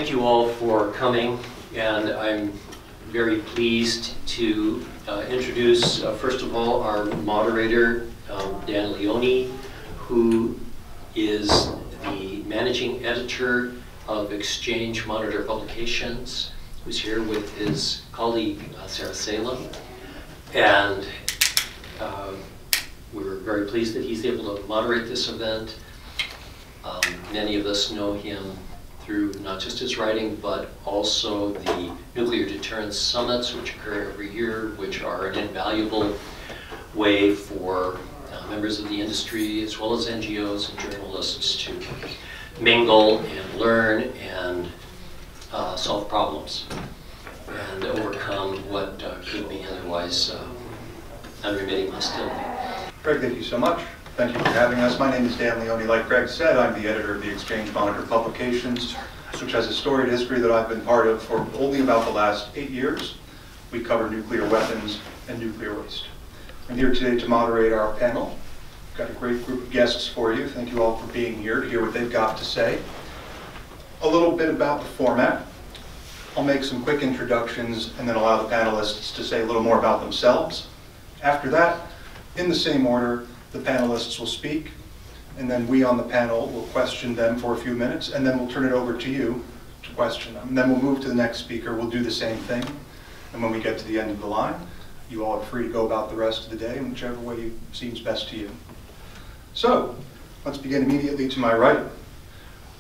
thank you all for coming, and I'm very pleased to introduce, first of all, our moderator, Dan Leone, who is the managing editor of Exchange Monitor Publications, who's here with his colleague, Sarah Salem. And we're very pleased that he's able to moderate this event. Many of us know him through not just his writing, but also the Nuclear Deterrence Summits, which occur every year, which are an invaluable way for members of the industry, as well as NGOs and journalists, to mingle and learn and solve problems and overcome what could be otherwise unremitting hostility. Greg, thank you so much. Thank you for having us. My name is Dan Leone. Like Greg said, I'm the editor of the Exchange Monitor Publications, which has a storied history that I've been part of for only about the last 8 years. We cover nuclear weapons and nuclear waste. I'm here today to moderate our panel. We've got a great group of guests for you. Thank you all for being here to hear what they've got to say. A little bit about the format. I'll make some quick introductions and then allow the panelists to say a little more about themselves. After that, in the same order, the panelists will speak, and then we on the panel will question them for a few minutes, and then we'll turn it over to you to question them. And then we'll move to the next speaker. We'll do the same thing. And when we get to the end of the line, you all are free to go about the rest of the day in whichever way seems best to you. So, let's begin immediately to my right.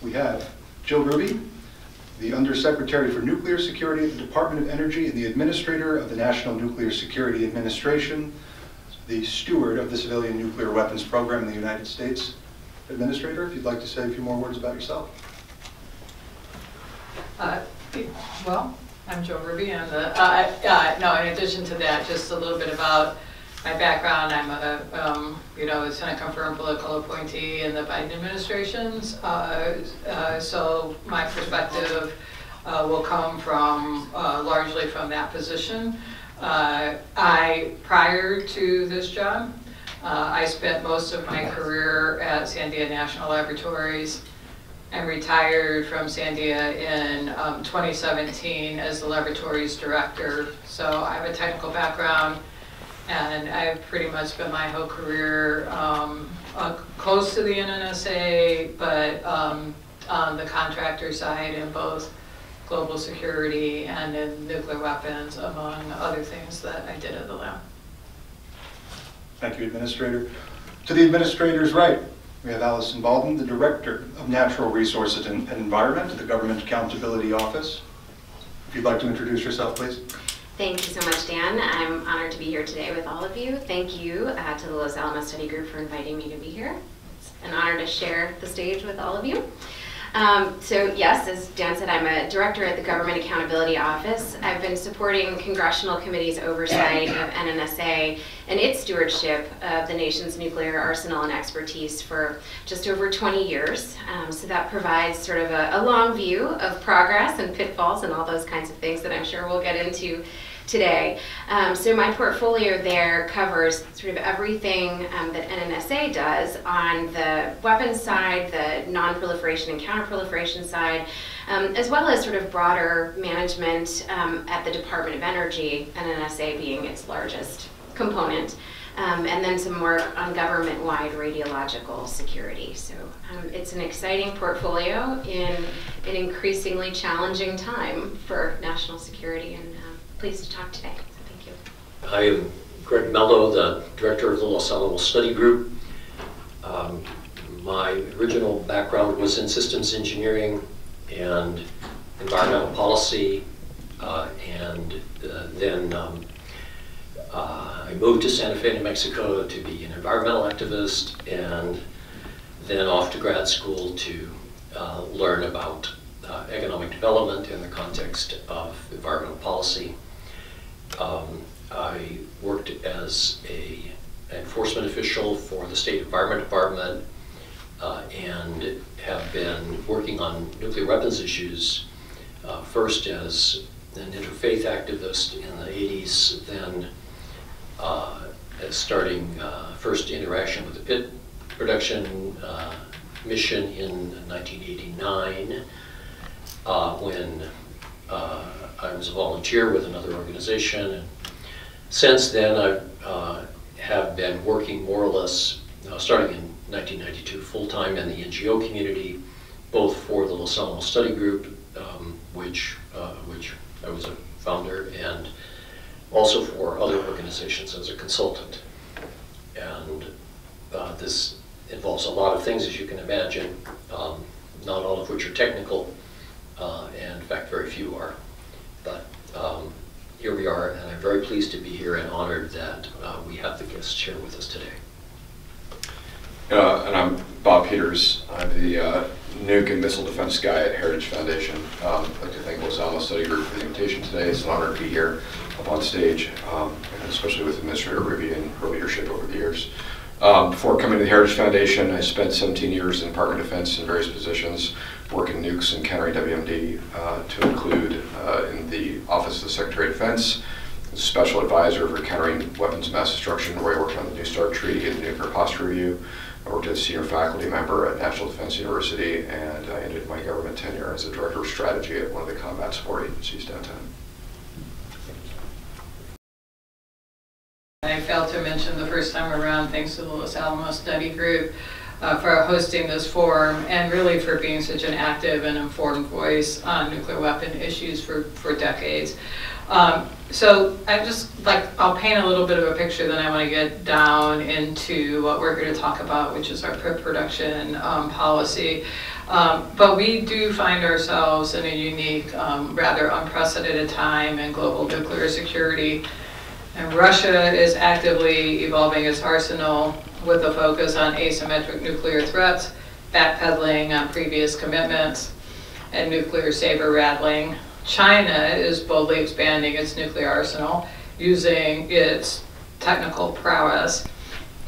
We have Jill Hruby, the Undersecretary for Nuclear Security at the Department of Energy and the Administrator of the National Nuclear Security Administration, the steward of the Civilian Nuclear Weapons Program in the United States. Administrator, if you'd like to say a few more words about yourself. Well, I'm Jill Hruby. I'm the, no, in addition to that, just a little bit about my background. I'm a Senate confirmed political appointee in the Biden administrations. So my perspective will come from largely from that position. Prior to this job, I spent most of my career at Sandia National Laboratories and retired from Sandia in 2017 as the laboratory's director. So I have a technical background, and I've pretty much spent my whole career close to the NNSA, but on the contractor side in both global security and in nuclear weapons, among other things that I did at the lab. Thank you, Administrator. To the Administrator's right, we have Allison Bawden, the Director of Natural Resources and Environment at the Government Accountability Office. If you'd like to introduce yourself, please. Thank you so much, Dan. I'm honored to be here today with all of you. Thank you to the Los Alamos Study Group for inviting me to be here. It's an honor to share the stage with all of you. So yes, as Dan said, I'm a director at the Government Accountability Office. I've been supporting congressional committees' oversight of NNSA and its stewardship of the nation's nuclear arsenal and expertise for just over 20 years. So that provides sort of a long view of progress and pitfalls and all those kinds of things that I'm sure we'll get into today. So my portfolio there covers sort of everything that NNSA does on the weapons side, the non-proliferation and counter-proliferation side, as well as sort of broader management at the Department of Energy, NNSA being its largest component, and then some work on government-wide radiological security. So it's an exciting portfolio in an increasingly challenging time for national security, and pleased to talk today. So thank you. I am Greg Mello, the director of the Los Alamos Study Group. My original background was in systems engineering and environmental policy, and then I moved to Santa Fe, New Mexico to be an environmental activist, and then off to grad school to learn about economic development in the context of environmental policy. I worked as an enforcement official for the State Environment Department and have been working on nuclear weapons issues first as an interfaith activist in the 80s, then as starting first interaction with the pit production mission in 1989, when I was a volunteer with another organization. And since then, I have been working more or less, starting in 1992, full-time in the NGO community, both for the Los Alamos Study Group, which I was a founder, and also for other organizations as a consultant. And this involves a lot of things, as you can imagine, not all of which are technical, and in fact very few are. But here we are, and I'm very pleased to be here and honored that we have the guest chair with us today. And I'm Bob Peters. I'm the nuke and missile defense guy at Heritage Foundation. I'd like to thank Los Alamos Study Group for the invitation today. It's an honor to be here up on stage, and especially with Administrator Hruby and her leadership over the years. Before coming to the Heritage Foundation, I spent 17 years in the Department of Defense in various positions, working nukes and countering WMD, to include in the Office of the Secretary of Defense, as a special advisor for countering weapons of mass destruction, where I worked on the New START Treaty and the Nuclear Posture Review. I worked as a senior faculty member at National Defense University, and I ended my government tenure as a director of strategy at one of the combat support agencies downtown. I failed to mention the first time around, thanks to the Los Alamos Study Group for hosting this forum, and really for being such an active and informed voice on nuclear weapon issues for decades. So I'll paint a little bit of a picture, then I want to get down into what we're here to talk about, which is our production policy. But we do find ourselves in a unique, rather unprecedented time in global nuclear security. And Russia is actively evolving its arsenal with a focus on asymmetric nuclear threats, backpedaling on previous commitments, and nuclear saber rattling. China is boldly expanding its nuclear arsenal using its technical prowess.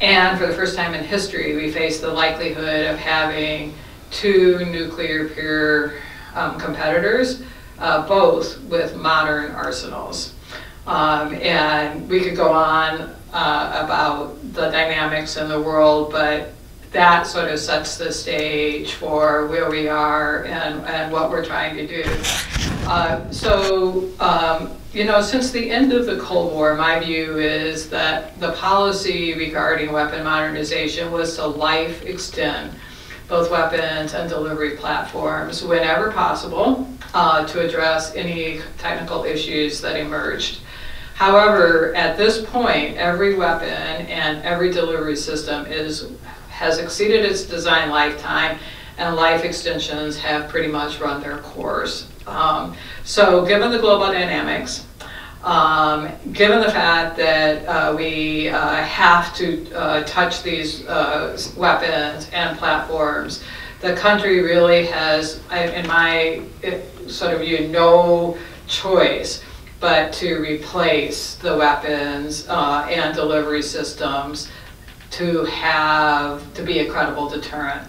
And for the first time in history, we face the likelihood of having two nuclear peer competitors, both with modern arsenals. And we could go on about the dynamics in the world, but that sort of sets the stage for where we are and what we're trying to do. You know, since the end of the Cold War, my view is that the policy regarding weapon modernization was to life extend both weapons and delivery platforms whenever possible to address any technical issues that emerged. However, at this point, every weapon and every delivery system has exceeded its design lifetime, and life extensions have pretty much run their course. So given the global dynamics, given the fact that we have to touch these weapons and platforms, the country really has, in my sort of view, no choice but to replace the weapons and delivery systems to be a credible deterrent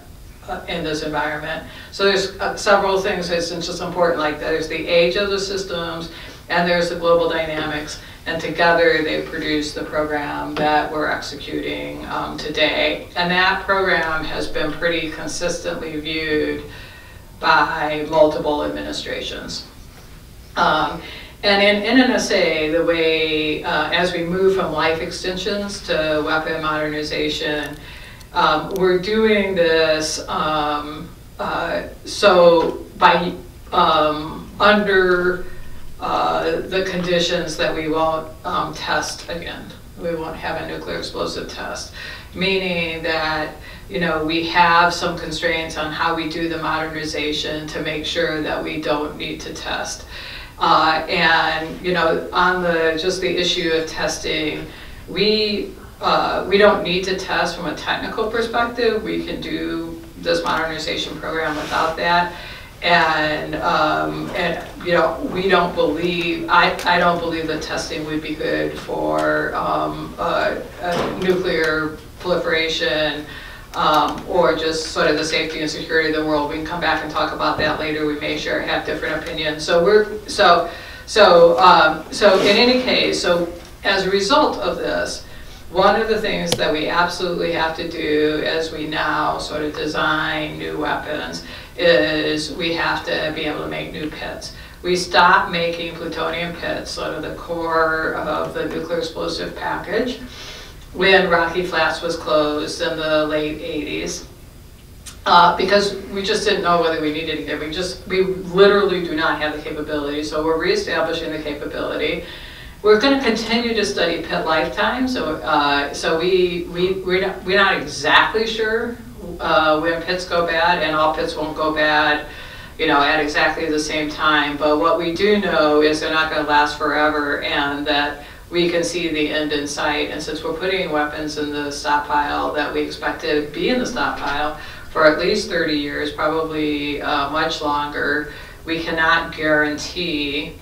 in this environment. So there's several things that's just important, like there's the age of the systems and there's the global dynamics, and together they produce the program that we're executing today. And that program has been pretty consistently viewed by multiple administrations. And in NNSA, the way, as we move from life extensions to weapon modernization, we're doing this so by under the conditions that we won't test again. We won't have a nuclear explosive test, meaning that, you know, we have some constraints on how we do the modernization to make sure that we don't need to test. And you know, on just the issue of testing, we don't need to test from a technical perspective. We can do this modernization program without that. And you know, we don't believe, I don't believe that testing would be good for nuclear proliferation or just sort of the safety and security of the world. We can come back and talk about that later. We may have different opinions. So so in any case, so as a result of this, one of the things that we absolutely have to do as we now sort of design new weapons is we have to be able to make new pits. We stopped making plutonium pits, sort of the core of the nuclear explosive package, when Rocky Flats was closed in the late 80s. Because we just didn't know whether we needed it. We literally do not have the capability, so we're reestablishing the capability. We're going to continue to study pit lifetime, so we're not exactly sure when pits go bad, and all pits won't go bad, you know, at exactly the same time. But what we do know is they're not going to last forever, and that we can see the end in sight. And since we're putting weapons in the stockpile that we expect to be in the stockpile for at least 30 years, probably much longer, we cannot guarantee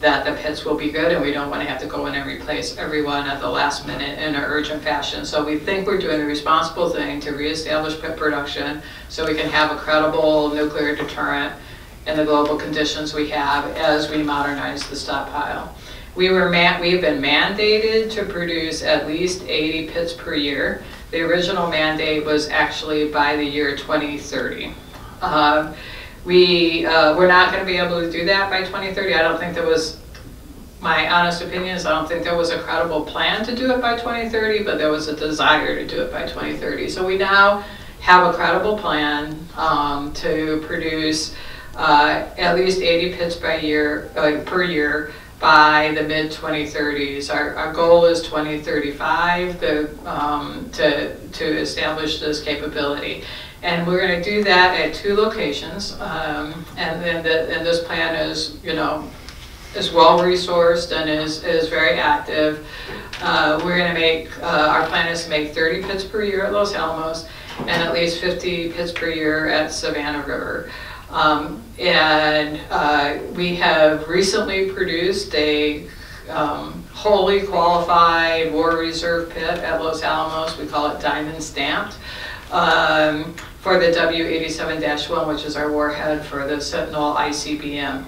that the pits will be good, and we don't want to have to go in and replace everyone at the last minute in an urgent fashion. So we think we're doing the responsible thing to reestablish pit production so we can have a credible nuclear deterrent in the global conditions we have as we modernize the stockpile. We've been mandated to produce at least 80 pits per year. The original mandate was actually by the year 2030. We're not going to be able to do that by 2030. I don't think there was, my honest opinion is I don't think there was a credible plan to do it by 2030, but there was a desire to do it by 2030. So we now have a credible plan to produce at least 80 pits per year by the mid-2030s. Our goal is 2035 to establish this capability. And we're going to do that at 2 locations, and this plan is, you know, is well resourced and is very active. We're going to make, our plan is to make 30 pits per year at Los Alamos and at least 50 pits per year at Savannah River. We have recently produced a wholly qualified war reserve pit at Los Alamos. We call it diamond stamped. For the W87-1, which is our warhead for the Sentinel ICBM.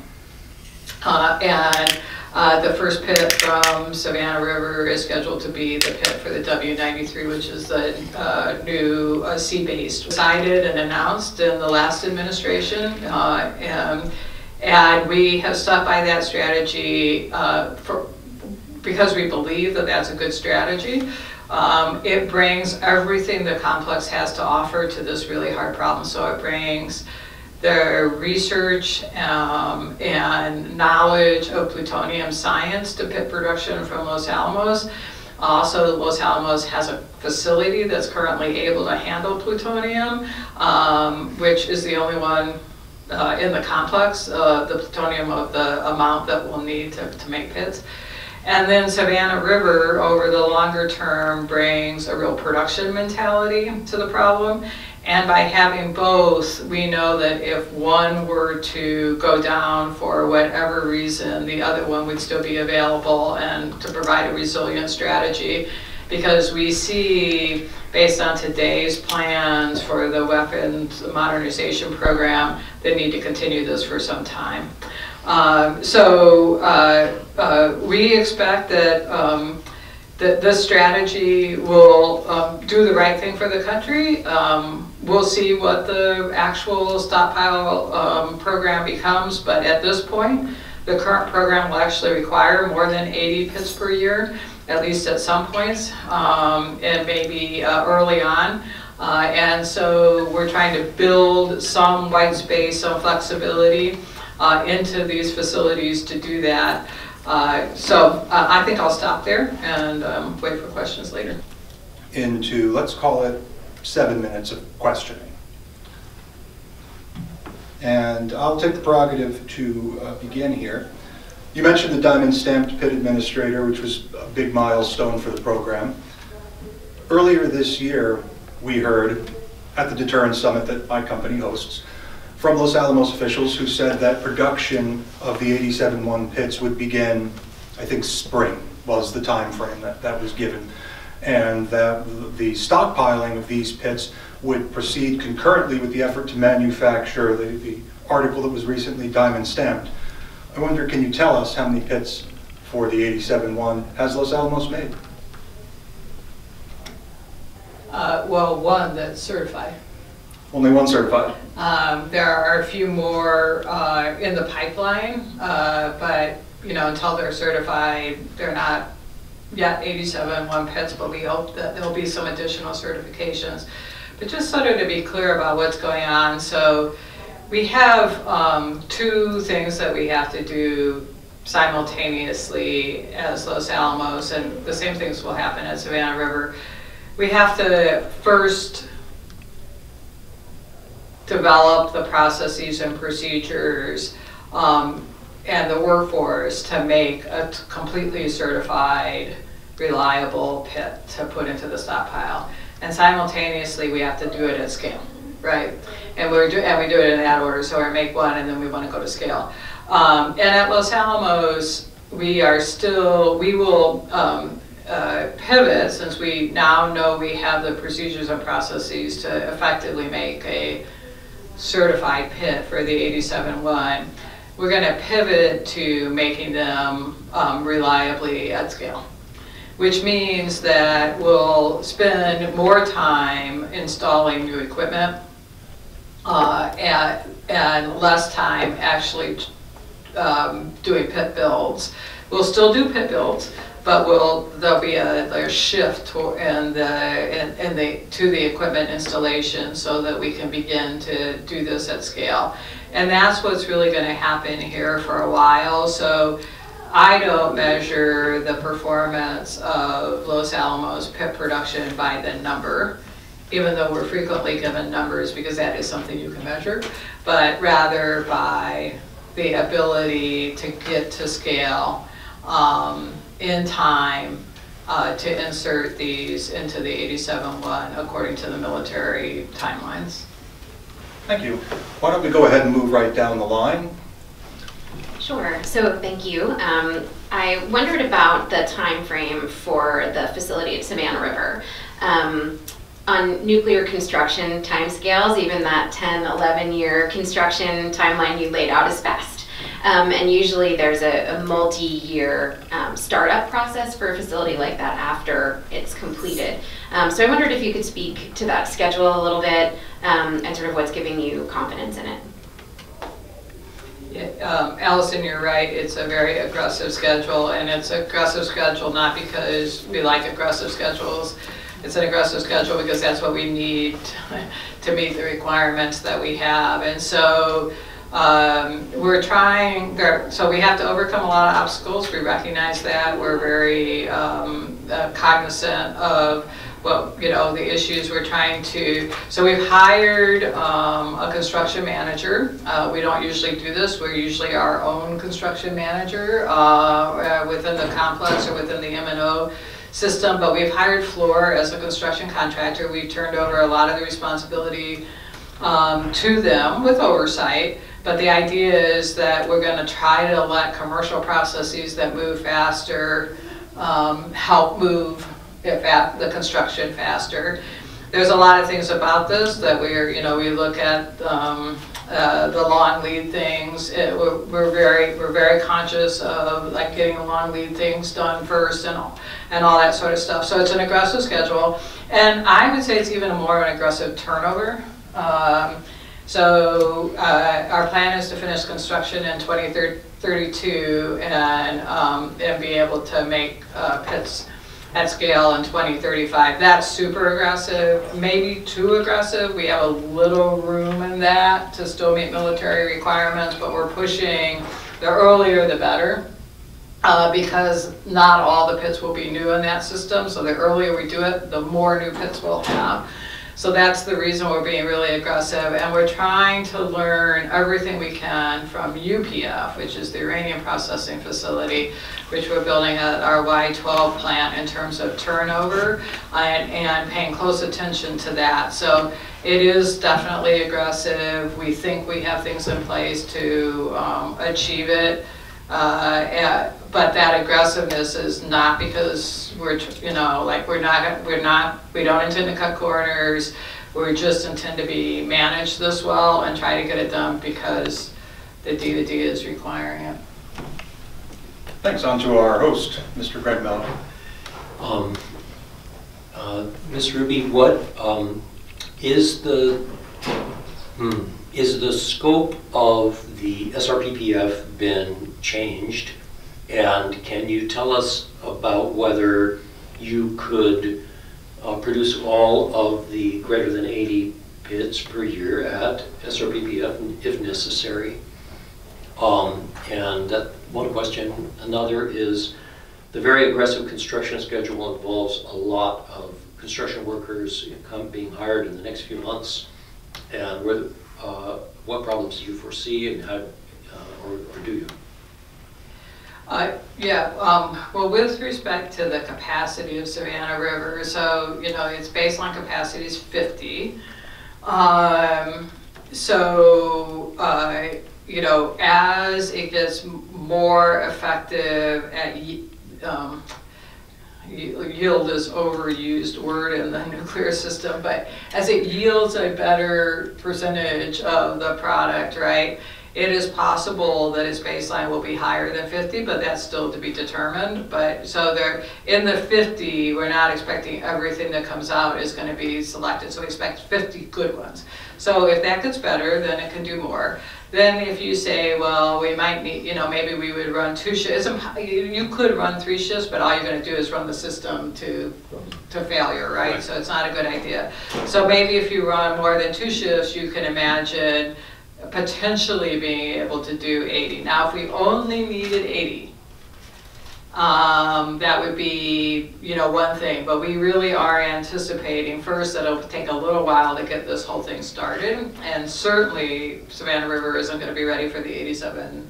The first pit from Savannah River is scheduled to be the pit for the W93, which is the new sea-based. Decided and announced in the last administration, and we have stuck by that strategy because we believe that that's a good strategy. It brings everything the complex has to offer to this really hard problem. So it brings the research and knowledge of plutonium science to pit production from Los Alamos. Also, Los Alamos has a facility that's currently able to handle plutonium, which is the only one in the complex, the plutonium of the amount that we'll need to make pits. And then Savannah River, over the longer term, brings a real production mentality to the problem. And by having both, we know that if one were to go down for whatever reason, the other one would still be available and to provide a resilient strategy. Because we see, based on today's plans for the weapons modernization program, they need to continue this for some time. We expect that this strategy will do the right thing for the country. We'll see what the actual stockpile program becomes, but at this point, the current program will actually require more than 80 pits per year, at least at some points, and maybe early on. And so we're trying to build some white space, some flexibility into these facilities to do that. I think I'll stop there and wait for questions later. Into, let's call it 7 minutes of questioning. And I'll take the prerogative to begin here. You mentioned the diamond stamped pit administrator, which was a big milestone for the program. Earlier this year, we heard at the Deterrence Summit that my company hosts from Los Alamos officials who said that production of the 87-1 pits would begin, I think spring was the time frame that was given, and that the stockpiling of these pits would proceed concurrently with the effort to manufacture the article that was recently diamond stamped. I wonder, can you tell us how many pits for the 87-1 has Los Alamos made? Well, one that's certified. Only one certified? There are a few more in the pipeline, but until they're certified, they're not yet 87-1 pits, but we hope that there'll be some additional certifications. But just sort of to be clear about what's going on, so we have 2 things that we have to do simultaneously as Los Alamos, and the same things will happen at Savannah River. We have to first develop the processes and procedures and the workforce to make a completely certified, reliable pit to put into the stockpile. And simultaneously, we have to do it at scale, right? And we do it in that order. So we make one, and then we want to go to scale. And at Los Alamos, we will pivot, since we now know we have the procedures and processes to effectively make a certified pit for the 87-1. We're going to pivot to making them reliably at scale, which means that we'll spend more time installing new equipment and less time actually doing pit builds. We'll still do pit builds, but there'll be a shift to the equipment installation so that we can begin to do this at scale. And that's what's really going to happen here for a while. So I don't measure the performance of Los Alamos pit production by the number, even though we're frequently given numbers because that is something you can measure, but rather by the ability to get to scale in time to insert these into the 87-1 according to the military timelines. Thank you. Why don't we go ahead and move right down the line? Sure. So thank you. I wondered about the time frame for the facility at Savannah River. On nuclear construction timescales, even that 10, 11-year construction timeline you laid out is fast. And usually there's a multi-year startup process for a facility like that after it's completed. So I wondered if you could speak to that schedule a little bit and sort of what's giving you confidence in it. Allison, you're right. It's a very aggressive schedule, and it's an aggressive schedule not because we like aggressive schedules. It's an aggressive schedule because that's what we need to meet the requirements that we have. And so we're trying, so we have to overcome a lot of obstacles. We recognize that. We're very cognizant of the issues we're trying to. So we've hired a construction manager. We don't usually do this. We're usually our own construction manager within the complex or within the M&O system, but we've hired Fluor as a construction contractor. We've turned over a lot of the responsibility to them with oversight, but the idea is that we're going to try to let commercial processes that move faster help move the construction faster. There's a lot of things about this that we look at the long lead things. We're very conscious of like getting the long lead things done first and all that sort of stuff. So it's an aggressive schedule, and I would say it's even more of an aggressive turnover. So our plan is to finish construction in 2032 and be able to make pits at scale in 2035. That's super aggressive, maybe too aggressive. We have a little room in that to still meet military requirements, but we're pushing the earlier the better because not all the pits will be new in that system. So the earlier we do it, the more new pits we'll have. So that's the reason we're being really aggressive, and we're trying to learn everything we can from UPF, which is the uranium processing facility, which we're building at our Y12 plant in terms of turnover and paying close attention to that. So it is definitely aggressive. We think we have things in place to achieve it. But that aggressiveness is not because we don't intend to cut corners. We just intend to be managed this well and try to get it done because the D is requiring it. Thanks. On to our host, Mr. Greg Mello. Ms. Hruby, what is the scope of the SRPPF been changed? And can you tell us about whether you could produce all of the greater than 80 pits per year at SRPPF if necessary? And that one question. Another is the very aggressive construction schedule involves a lot of construction workers being hired in the next few months. And what problems do you foresee, and how, or do you? Well, with respect to the capacity of Savannah River, so, you know, its baseline capacity is 50. You know, as it gets more effective at yield is overused word in the nuclear system, but as it yields a better percentage of the product, right, it is possible that its baseline will be higher than 50, but that's still to be determined. But so there, in the 50, we're not expecting everything that comes out is going to be selected. So we expect 50 good ones. So if that gets better, then it can do more. Then if you say, well, we might need, you know, maybe we would run 2 shifts. You could run 3 shifts, but all you're going to do is run the system to failure, right? So it's not a good idea. So maybe if you run more than 2 shifts, you can imagine potentially being able to do 80. Now, if we only needed 80, that would be, you know, one thing. But we really are anticipating first that it'll take a little while to get this whole thing started, and certainly Savannah River isn't going to be ready for the 87-1.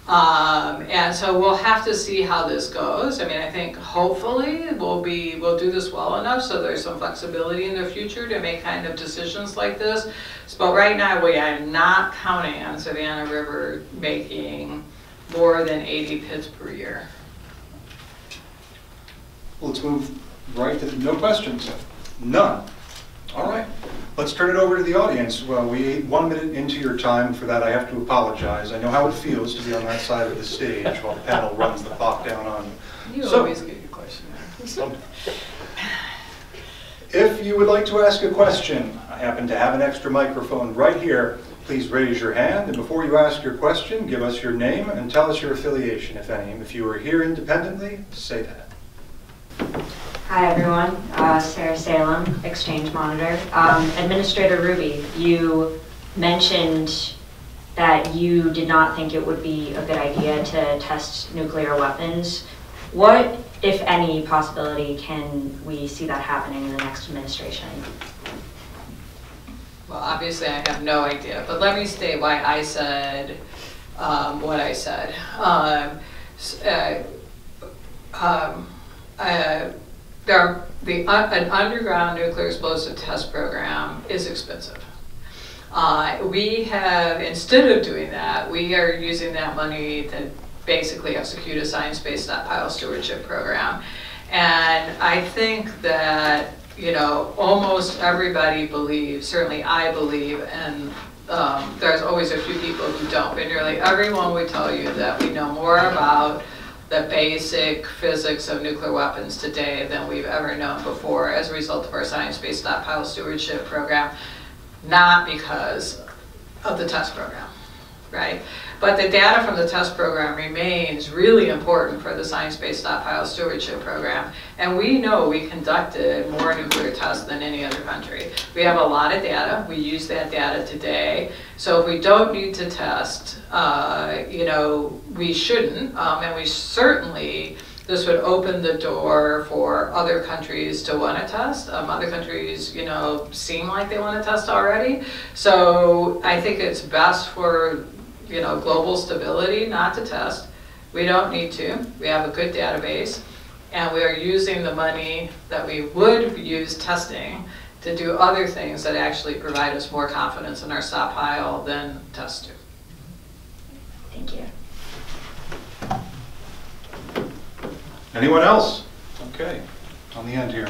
And so we'll have to see how this goes. I mean, I think hopefully we'll do this well enough so there's some flexibility in the future to make kind of decisions like this. But right now we are not counting on Savannah River making more than 80 pits per year. Let's move right to no questions. None. All right. Let's turn it over to the audience. Well, we ate 1 minute into your time. For that, I have to apologize. I know how it feels to be on that side of the stage while the panel runs the clock down on you. You always get your question. If you would like to ask a question, I happen to have an extra microphone right here. Please raise your hand, and before you ask your question, give us your name and tell us your affiliation, if any. If you are here independently, say that. Hi everyone, Sarah Salem, Exchange Monitor. Administrator Hruby, you mentioned that you did not think it would be a good idea to test nuclear weapons. What, if any, possibility can we see that happening in the next administration? Well, obviously I have no idea, but let me state why I said what I said. An underground nuclear explosive test program is expensive. We have, instead of doing that, we are using that money to basically execute a science-based stockpile stewardship program. And I think that, you know, almost everybody believes, certainly I believe, and there's always a few people who don't, but nearly everyone would tell you that we know more about the basic physics of nuclear weapons today than we've ever known before as a result of our science-based stockpile stewardship program, not because of the test program, right? But the data from the test program remains really important for the science-based stockpile stewardship program. And we know we conducted more nuclear tests than any other country. We have a lot of data. We use that data today. So if we don't need to test, you know, we shouldn't. And we certainly, this would open the door for other countries to want to test. Other countries, you know, seem like they want to test already. So I think it's best for, you know, global stability not to test. We don't need to. We have a good database, and we are using the money that we would use testing to do other things that actually provide us more confidence in our stockpile than tests do. Thank you. Anyone else? Okay, on the end here.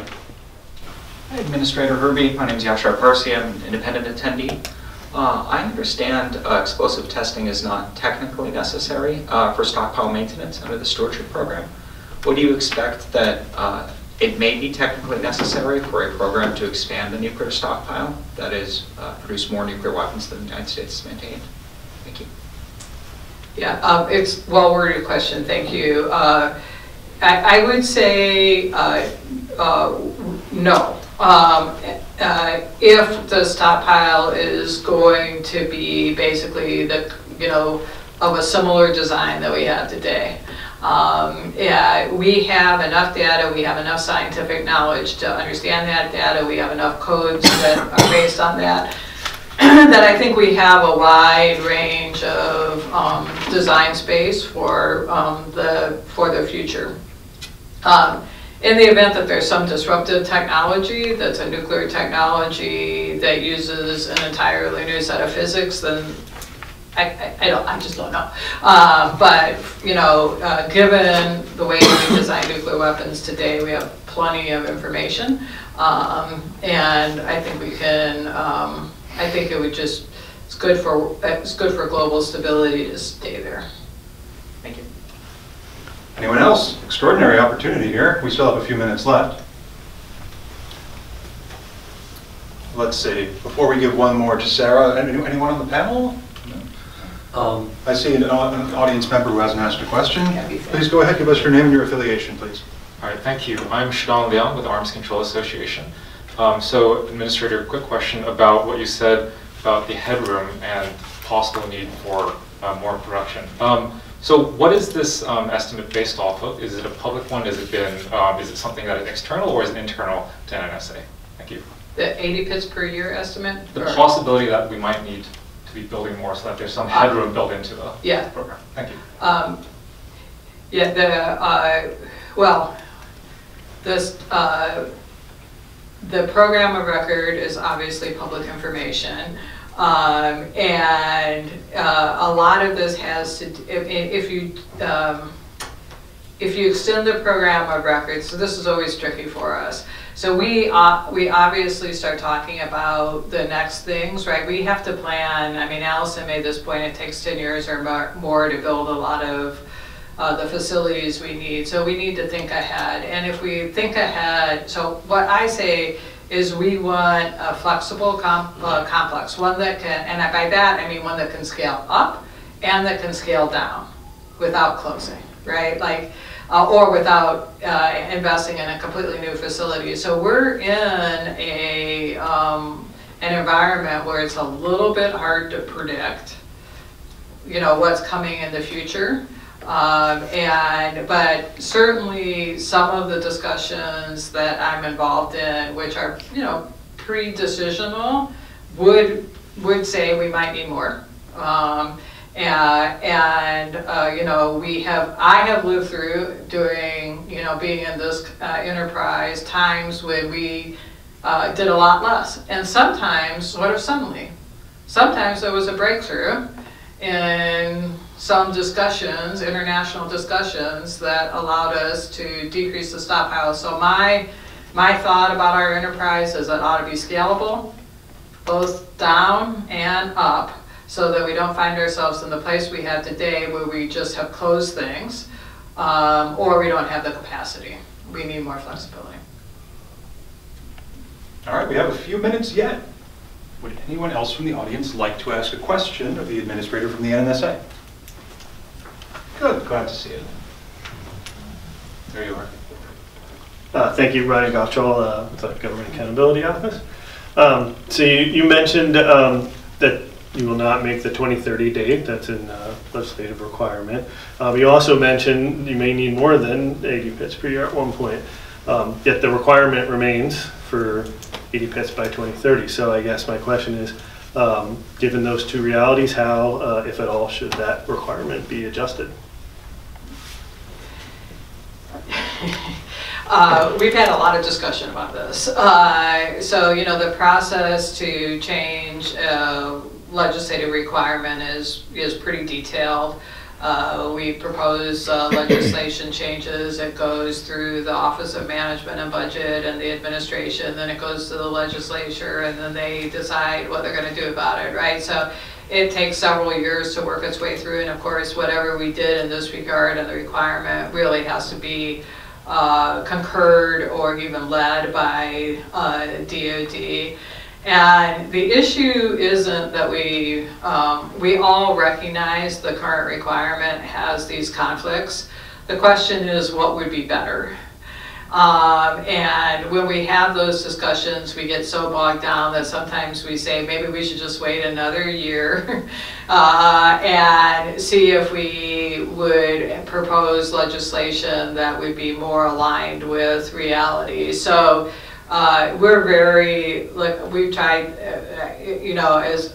Hi, Administrator Hruby. My name is Yashar Parsi. I'm an independent attendee. I understand explosive testing is not technically necessary for stockpile maintenance under the stewardship program. What do you expect that it may be technically necessary for a program to expand the nuclear stockpile, that is, produce more nuclear weapons than the United States has maintained. Thank you. Yeah, it's a well-worded question, thank you. I would say no. If the stockpile is going to be basically the, of a similar design that we have today. Yeah, we have enough data, we have enough scientific knowledge to understand that data, we have enough codes that are based on that, that I think we have a wide range of design space for the future. In the event that there's some disruptive technology that's a nuclear technology that uses an entirely new set of physics, then I just don't know. But given the way we design nuclear weapons today, we have plenty of information, and I think we can. I think it would just it's good for global stability to stay there. Thank you. Anyone else? Extraordinary opportunity here. We still have a few minutes left. Let's see. Before we give one more to Sarah, anyone on the panel? No. I see an audience member who hasn't asked a question. Please go ahead. Give us your name and your affiliation, please. All right. Thank you. I'm Shadong Leone with the Arms Control Association. So, Administrator, quick question about what you said about the headroom and possible need for more production. So what is this estimate based off of? Is it a public one? Has it been, is it something that is external or is it internal to NNSA? Thank you. The 80 pits per year estimate? The possibility that we might need to be building more so that there's some headroom built into the program. Thank you. Yeah, the program of record is obviously public information. And a lot of this has to, if you extend the program of record, so this is always tricky for us. So we obviously start talking about the next things, right? We have to plan. I mean, Allison made this point, it takes 10 years or more to build a lot of the facilities we need. So we need to think ahead. And if we think ahead, so what I say is we want a flexible complex, one that can, and by that I mean one that can scale up and that can scale down without closing, right? Like, or without investing in a completely new facility. So we're in an environment where it's a little bit hard to predict, what's coming in the future. But certainly some of the discussions that I'm involved in, which are, pre-decisional, would say we might need more. I have lived through doing, being in this enterprise times when we did a lot less. And sometimes, sort of suddenly, sometimes there was a breakthrough in some discussions, international discussions, that allowed us to decrease the stockpile. So my thought about our enterprise is it ought to be scalable, both down and up, so that we don't find ourselves in the place we have today where we just have closed things, or we don't have the capacity. We need more flexibility. All right, we have a few minutes yet. Would anyone else from the audience like to ask a question of the administrator from the NNSA? Good, glad to see you. There you are. Thank you, Ryan Gottschall with the Government Accountability Office. So you mentioned that you will not make the 2030 date. That's in legislative requirement. You also mentioned you may need more than 80 pits per year at one point. Yet the requirement remains for 80 pits by 2030. So I guess my question is, given those two realities, how, if at all, should that requirement be adjusted? We've had a lot of discussion about this. So, the process to change legislative requirement is pretty detailed. We propose legislation changes. It goes through the Office of Management and Budget and the administration, then it goes to the legislature, and then they decide what they're going to do about it, right? So it takes several years to work its way through, and of course, whatever we did in this regard and the requirement really has to be concurred or even led by DoD. And the issue isn't that we all recognize the current requirement has these conflicts. The question is what would be better? And when we have those discussions, we get so bogged down that sometimes we say maybe we should just wait another year and see if we would propose legislation that would be more aligned with reality. So we're very, like, we've tried, you know, as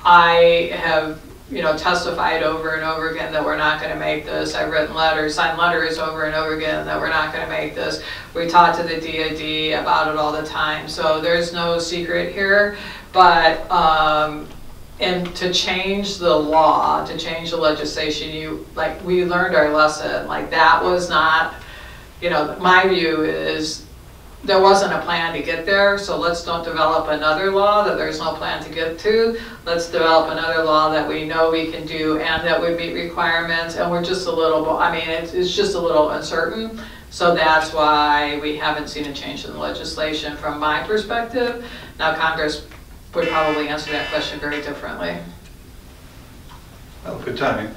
I have, you know, testified over and over again that we're not going to make this. I've written letters, signed letters over and over again that we're not going to make this. We talk to the DoD about it all the time. So there's no secret here. But and to change the law, to change the legislation, we learned our lesson. Like, that was not, you know, my view is there wasn't a plan to get there, so let's don't develop another law that there's no plan to get to. Let's develop another law that we know we can do and that would meet requirements, and we're just a little, I mean, it's just a little uncertain. So that's why we haven't seen a change in the legislation from my perspective. Now, Congress would probably answer that question very differently. Well, good timing.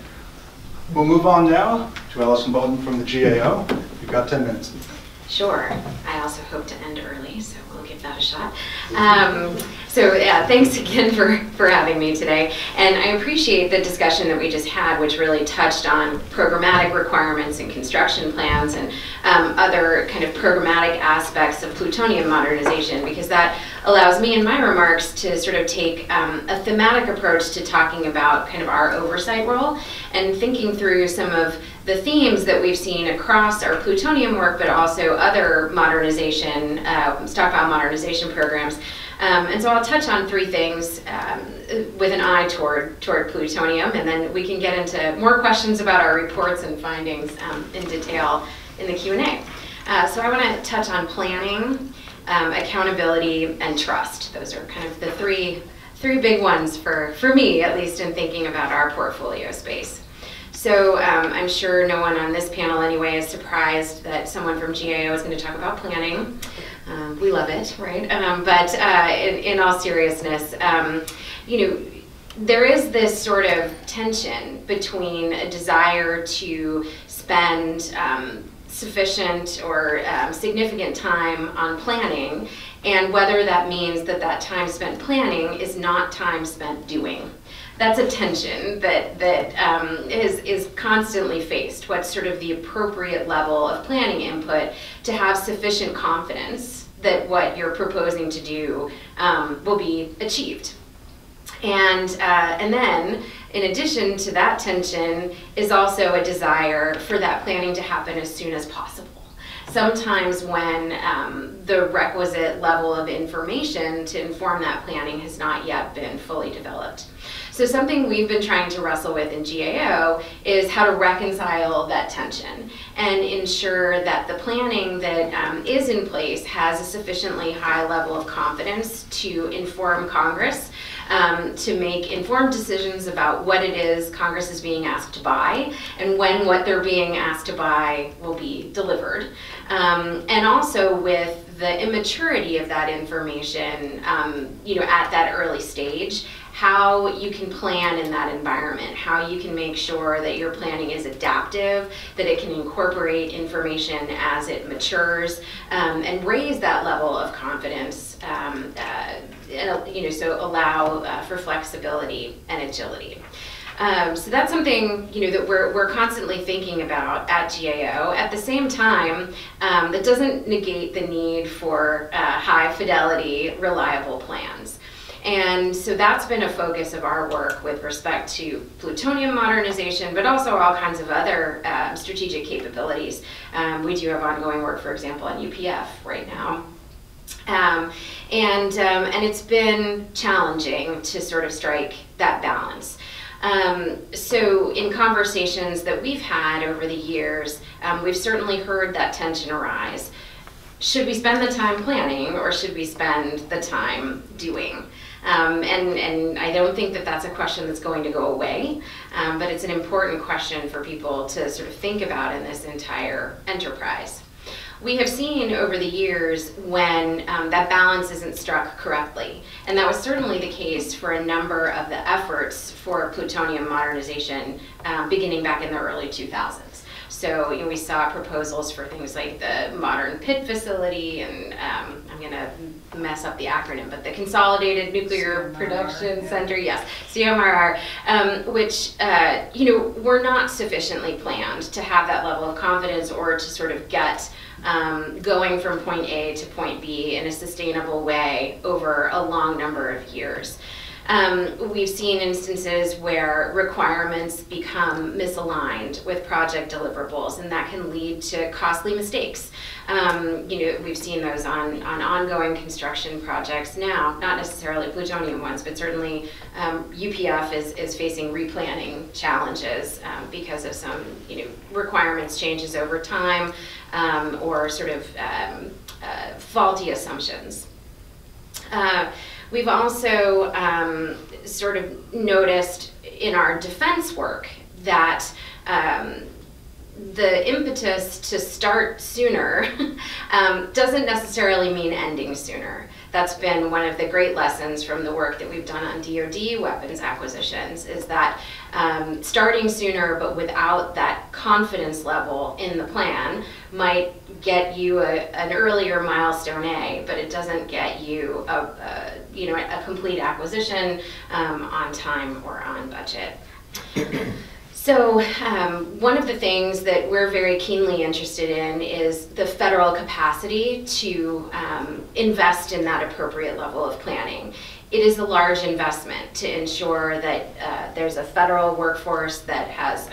We'll move on now to Allison Bawden from the GAO. You've got 10 minutes. Sure. I also hope to end early, so we'll give that a shot. So yeah, thanks again for having me today. And I appreciate the discussion that we just had, which really touched on programmatic requirements and construction plans and other kind of programmatic aspects of plutonium modernization, because that allows me in my remarks to sort of take a thematic approach to talking about kind of our oversight role and thinking through some of the themes that we've seen across our plutonium work, but also other modernization, stockpile modernization programs. And so I'll touch on three things with an eye toward plutonium, and then we can get into more questions about our reports and findings in detail in the Q&A. So I want to touch on planning, accountability, and trust. Those are kind of the three big ones for me, at least, in thinking about our portfolio space. So I'm sure no one on this panel anyway is surprised that someone from GAO is going to talk about planning. We love it, right? But in all seriousness, you know, there is this sort of tension between a desire to spend sufficient or significant time on planning, and whether that means that that time spent planning is not time spent doing. That's a tension that is constantly faced. What's sort of the appropriate level of planning input to have sufficient confidence that what you're proposing to do will be achieved? And then, in addition to that tension, is also a desire for that planning to happen as soon as possible. Sometimes when the requisite level of information to inform that planning has not yet been fully developed. So something we've been trying to wrestle with in GAO is how to reconcile that tension and ensure that the planning that is in place has a sufficiently high level of confidence to inform Congress, to make informed decisions about what it is Congress is being asked to buy and when what they're being asked to buy will be delivered. And also with the immaturity of that information, you know, at that early stage, how you can plan in that environment, how you can make sure that your planning is adaptive, that it can incorporate information as it matures, and raise that level of confidence, you know, so allow for flexibility and agility. So that's something, you know, that we're constantly thinking about at GAO. At the same time, that doesn't negate the need for high fidelity, reliable plans. And so that's been a focus of our work with respect to plutonium modernization, but also all kinds of other strategic capabilities. We do have ongoing work, for example, on UPF right now. And it's been challenging to sort of strike that balance. So in conversations that we've had over the years, we've certainly heard that tension arise. Should we spend the time planning, or should we spend the time doing? And I don't think that that's a question that's going to go away, but it's an important question for people to sort of think about in this entire enterprise. we have seen over the years when that balance isn't struck correctly. And that was certainly the case for a number of the efforts for plutonium modernization beginning back in the early 2000s. So we saw proposals for things like the Modern Pit Facility, and I'm going to mess up the acronym, but the Consolidated Nuclear Production Center, yes, CMRR, which were not sufficiently planned to have that level of confidence or to sort of get going from point A to point B in a sustainable way over a long number of years. We've seen instances where requirements become misaligned with project deliverables, and that can lead to costly mistakes. We've seen those on ongoing construction projects now, not necessarily plutonium ones, but certainly UPF is facing replanning challenges because of some requirements changes over time or sort of faulty assumptions. We've also sort of noticed in our defense work that the impetus to start sooner doesn't necessarily mean ending sooner. That's been one of the great lessons from the work that we've done on DoD weapons acquisitions, is that starting sooner but without that confidence level in the plan might get you an earlier milestone A, but it doesn't get you a complete acquisition on time or on budget. So one of the things that we're very keenly interested in is the federal capacity to invest in that appropriate level of planning. It is a large investment to ensure that there's a federal workforce that has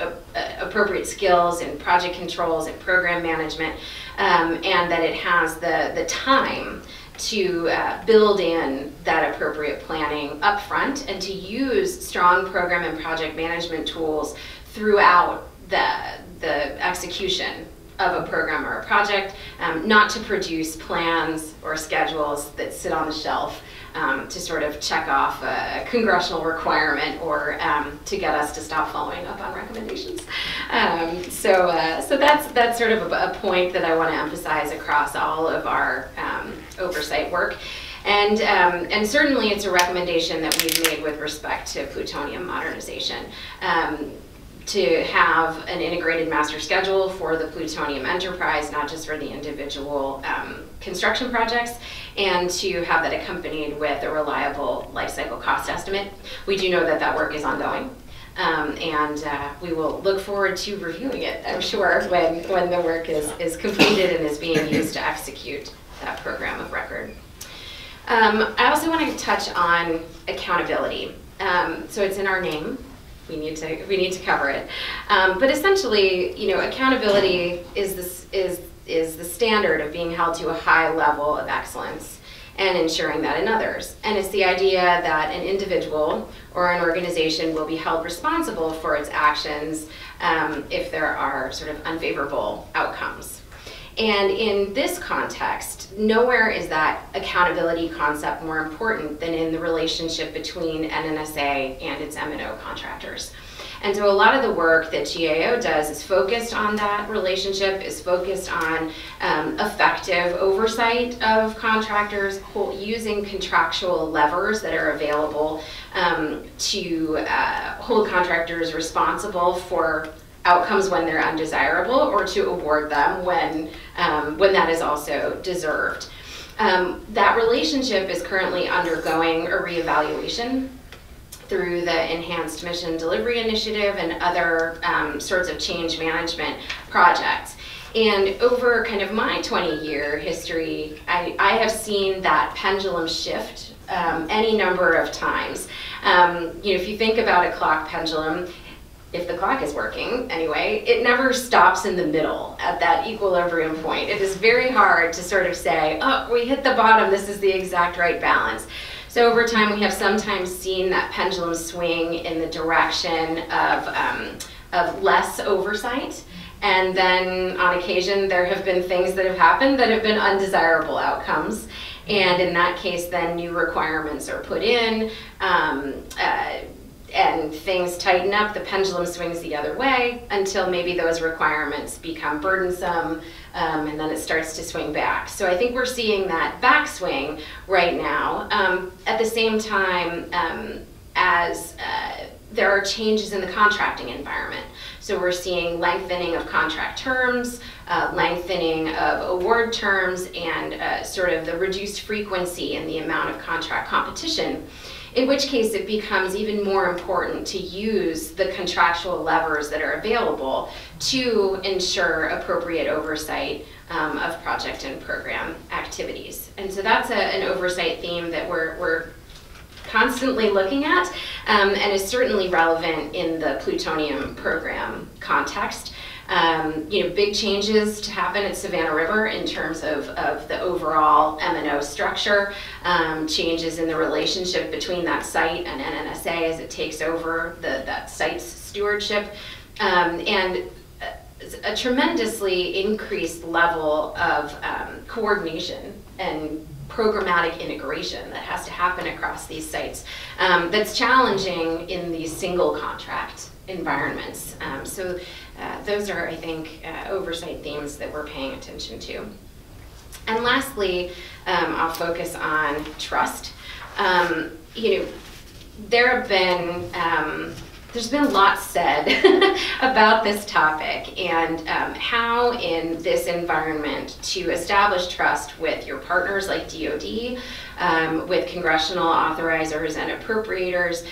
appropriate skills in project controls and program management, and that it has the time to build in that appropriate planning up front and to use strong program and project management tools throughout the execution of a program or a project, not to produce plans or schedules that sit on the shelf to sort of check off a congressional requirement or to get us to stop following up on recommendations. So that's sort of a point that I want to emphasize across all of our oversight work. And certainly it's a recommendation that we've made with respect to plutonium modernization. To have an integrated master schedule for the plutonium enterprise, not just for the individual construction projects, and to have that accompanied with a reliable life cycle cost estimate. We do know that that work is ongoing, and we will look forward to reviewing it, I'm sure, when the work is completed and is being used to execute that program of record. I also want to touch on accountability. So it's in our name. We need to cover it, but essentially, accountability is the standard of being held to a high level of excellence and ensuring that in others. And it's the idea that an individual or an organization will be held responsible for its actions if there are sort of unfavorable outcomes. And in this context, nowhere is that accountability concept more important than in the relationship between NNSA and its M&O contractors. And so a lot of the work that GAO does is focused on that relationship, is focused on effective oversight of contractors, using contractual levers that are available to hold contractors responsible for outcomes when they're undesirable, or to award them when that is also deserved. That relationship is currently undergoing a reevaluation through the Enhanced Mission Delivery Initiative and other sorts of change management projects. And over kind of my 20-year history, I have seen that pendulum shift any number of times. If you think about a clock pendulum, if the clock is working anyway, it never stops in the middle at that equilibrium point. It is very hard to sort of say, oh, we hit the bottom, this is the exact right balance. So over time, we have sometimes seen that pendulum swing in the direction of less oversight. And then on occasion, there have been things that have happened that have been undesirable outcomes. And in that case, then new requirements are put in, and things tighten up, the pendulum swings the other way until maybe those requirements become burdensome and then it starts to swing back. So I think we're seeing that backswing right now. At the same time, as there are changes in the contracting environment. So we're seeing lengthening of contract terms, lengthening of award terms, and sort of the reduced frequency in the amount of contract competition, in which case it becomes even more important to use the contractual levers that are available to ensure appropriate oversight of project and program activities. And so that's an oversight theme that we're constantly looking at, and is certainly relevant in the Plutonium program context. Big changes to happen at Savannah River in terms of the overall M&O structure, changes in the relationship between that site and NNSA as it takes over that site's stewardship, and a tremendously increased level of coordination and programmatic integration that has to happen across these sites, that's challenging in these single contract environments. So those are, I think, oversight themes that we're paying attention to. And lastly, I'll focus on trust. There's been lots said about this topic and how in this environment to establish trust with your partners like DoD, with congressional authorizers and appropriators,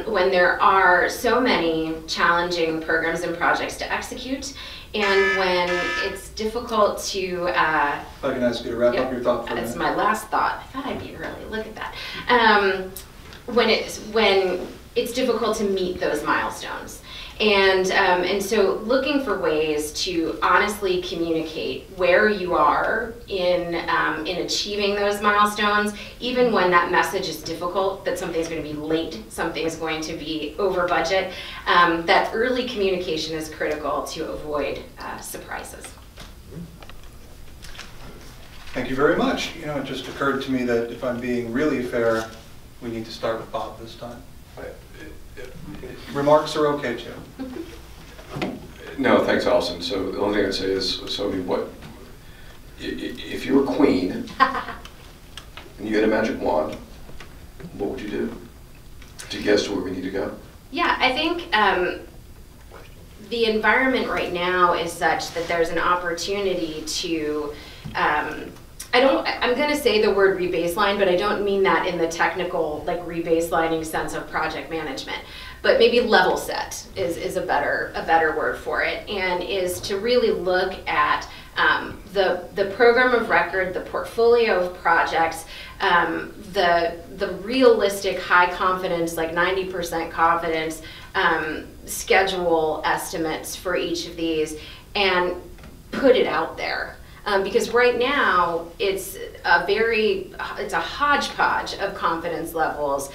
when there are so many challenging programs and projects to execute, and when it's difficult to... if I can ask you to wrap up your thought for a minute. That's my last thought. I thought I'd be early. Look at that. When it's difficult to meet those milestones. And so looking for ways to honestly communicate where you are in achieving those milestones, even when that message is difficult, that something's going to be late, something's going to be over budget, that early communication is critical to avoid surprises. Thank you very much. It just occurred to me that if I'm being really fair, we need to start with Bob this time. Remarks are okay, too. No, thanks, Allison. So the only thing I'd say is, if you were queen and you had a magic wand, what would you do to get us to where we need to go? Yeah, I think the environment right now is such that there's an opportunity to I'm going to say the word rebaseline, but I don't mean that in the technical, like rebaselining sense of project management. But maybe level set is a better word for it, and is to really look at the program of record, the portfolio of projects, the realistic high confidence, like 90% confidence schedule estimates for each of these, and put it out there. Because right now it's a hodgepodge of confidence levels,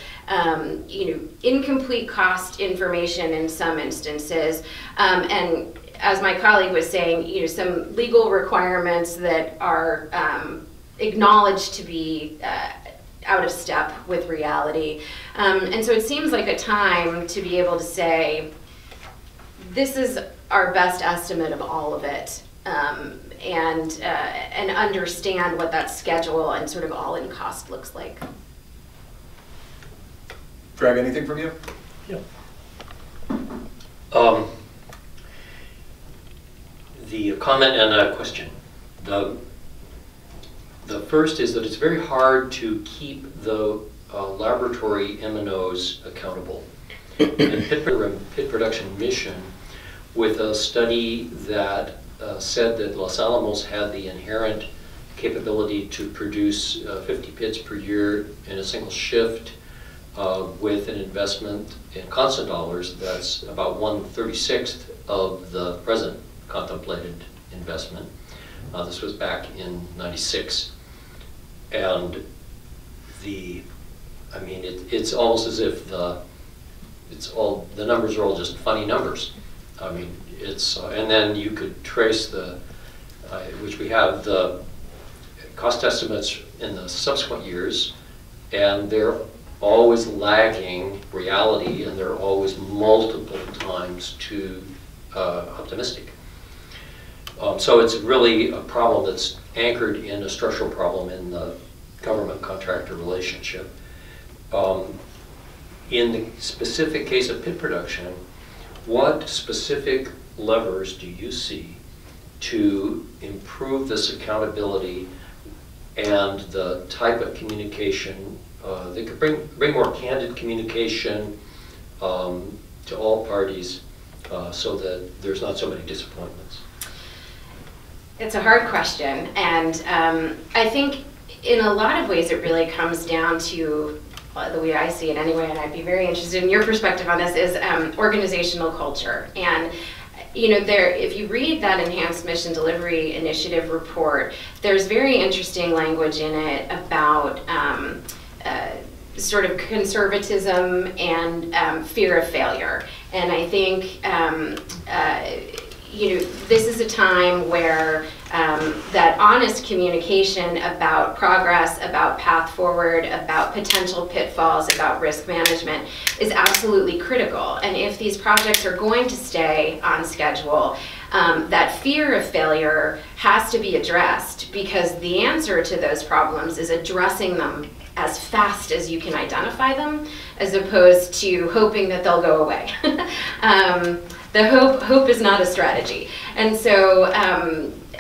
incomplete cost information in some instances, and as my colleague was saying, some legal requirements that are acknowledged to be out of step with reality, and so it seems like a time to be able to say, this is our best estimate of all of it. And understand what that schedule and sort of all-in cost looks like. Greg, anything from you? Yeah. The comment and a question. The first is that it's very hard to keep the laboratory M&Os accountable. In pit production mission, with a study that said that Los Alamos had the inherent capability to produce 50 pits per year in a single shift with an investment in constant dollars that's about 1/36 of the present contemplated investment. This was back in '96. And it's almost as if the numbers are all just funny numbers. I mean, and then you could trace which we have the cost estimates in the subsequent years, and they're always lagging reality, and they're always multiple times too optimistic. So it's really a problem that's anchored in a structural problem in the government-contractor relationship. In the specific case of pit production, what specific levers do you see to improve this accountability and the type of communication that could bring more candid communication to all parties so that there's not so many disappointments? It's a hard question, and I think in a lot of ways it really comes down to the way I see it anyway, and I'd be very interested in your perspective on this, is organizational culture. And you know, if you read that Enhanced Mission Delivery Initiative report, there's very interesting language in it about sort of conservatism and fear of failure. And I think you know, this is a time where that honest communication about progress, about path forward, about potential pitfalls, about risk management is absolutely critical. And if these projects are going to stay on schedule, that fear of failure has to be addressed, because the answer to those problems is addressing them as fast as you can identify them, as opposed to hoping that they'll go away. The hope is not a strategy. And so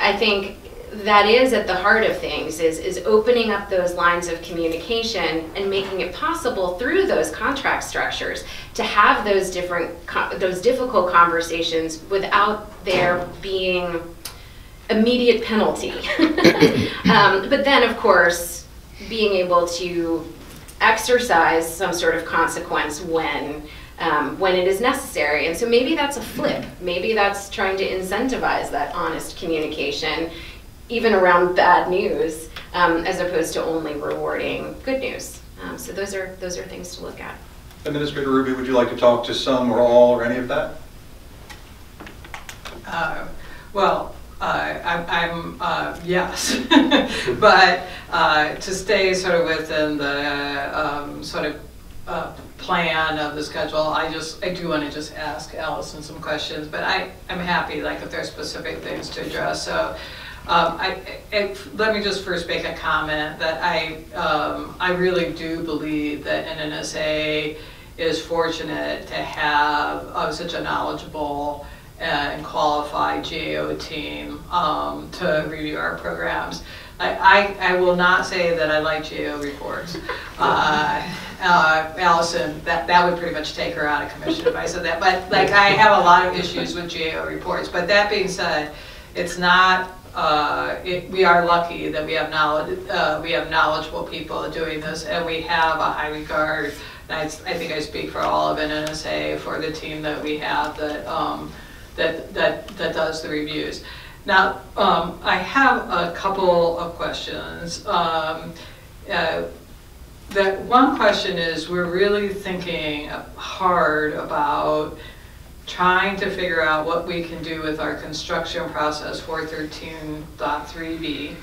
I think that is at the heart of things, is opening up those lines of communication and making it possible through those contract structures to have those difficult conversations without there being immediate penalty. But then, of course, being able to exercise some sort of consequence when it is necessary. And so maybe that's a flip. Maybe that's trying to incentivize that honest communication, even around bad news, as opposed to only rewarding good news. So those are things to look at. Administrator Hruby, would you like to talk to some or all or any of that? Well, I'm yes, but to stay sort of within the sort of plan of the schedule, I do want to just ask Allison some questions, but I'm happy, like, if there's specific things to address. So let me just first make a comment that I really do believe that NNSA is fortunate to have such a knowledgeable and qualified GAO team to review our programs. I will not say that I like GAO reports. Allison, that would pretty much take her out of commission if I said that. But like, I have a lot of issues with GAO reports. But that being said, it's not. We are lucky that we have knowledgeable people doing this, and we have a high regard. And I think I speak for all of NNSA for the team that we have that does the reviews. Now, I have a couple of questions. That one question is, we're really thinking hard about trying to figure out what we can do with our construction process 413.3b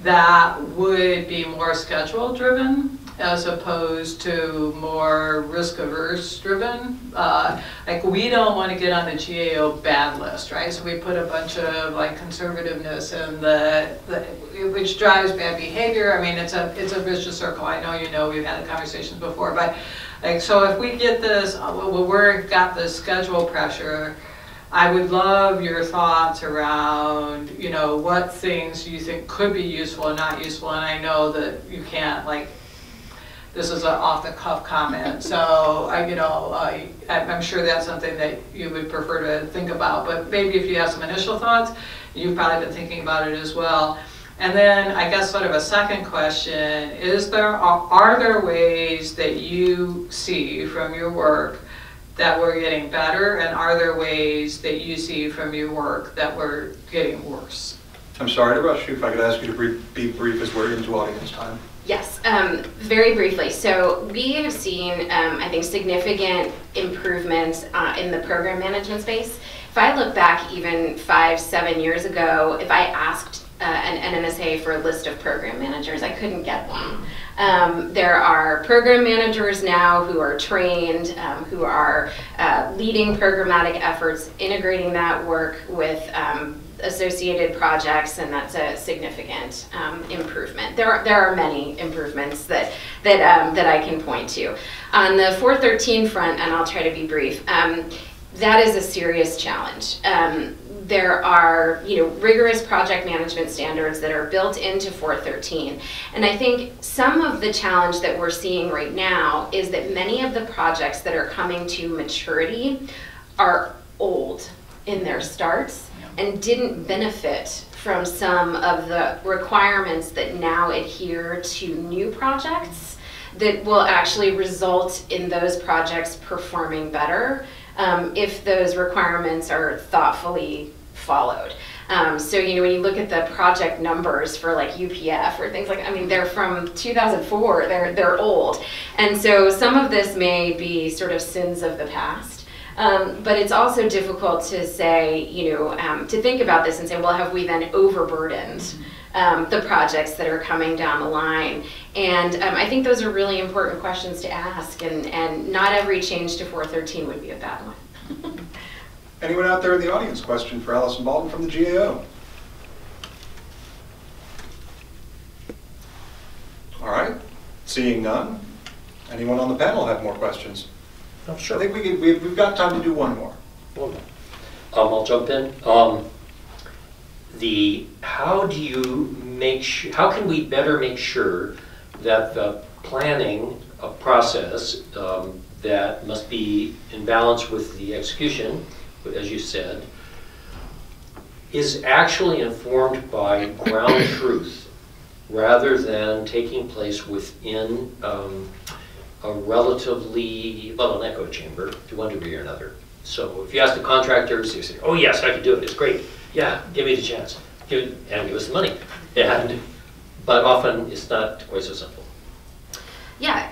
that would be more schedule driven as opposed to more risk-averse driven. Like, we don't want to get on the GAO bad list, right? So we put a bunch of like conservativeness in which drives bad behavior. I mean, it's a vicious circle. I know, you know, we've had conversations before, but like, so if we get this, we've got this schedule pressure, I would love your thoughts around, you know, what things you think could be useful and not useful. And I know that you can't, like, this is an off-the-cuff comment, so I'm sure that's something that you would prefer to think about. But maybe if you have some initial thoughts, you've probably been thinking about it as well. And then I guess sort of a second question, are there ways that you see from your work that we're getting better, and are there ways that you see from your work that we're getting worse? I'm sorry to rush you. If I could ask you to be brief, as we're into audience time. Yes, very briefly. So we have seen, I think, significant improvements in the program management space. If I look back even 5-7 years ago, if I asked an NNSA for a list of program managers, I couldn't get one. There are program managers now who are trained, who are leading programmatic efforts, integrating that work with associated projects, and that's a significant improvement. There are many improvements that I can point to. On the 413 front, and I'll try to be brief, that is a serious challenge. There are, rigorous project management standards that are built into 413. And I think some of the challenge that we're seeing right now is that many of the projects that are coming to maturity are old in their starts and didn't benefit from some of the requirements that now adhere to new projects that will actually result in those projects performing better if those requirements are thoughtfully followed. So, when you look at the project numbers for like UPF or things like, they're from 2004, they're old. And so some of this may be sort of sins of the past. But it's also difficult to say, to think about this and say, well, have we then overburdened the projects that are coming down the line? And I think those are really important questions to ask, and not every change to 413 would be a bad one. Anyone out there in the audience? Question for Allison Bawden from the GAO. All right, seeing none. Anyone on the panel have more questions? Oh, sure. I think we've got time to do one more. I'll jump in. How can we better make sure that the planning process that must be in balance with the execution, as you said, is actually informed by ground truth rather than taking place within a relatively, an echo chamber to one degree or another. So if you ask the contractors, they say, oh yes, I can do it, it's great. Yeah, give me the chance. And give us the money. But often it's not quite so simple. Yeah,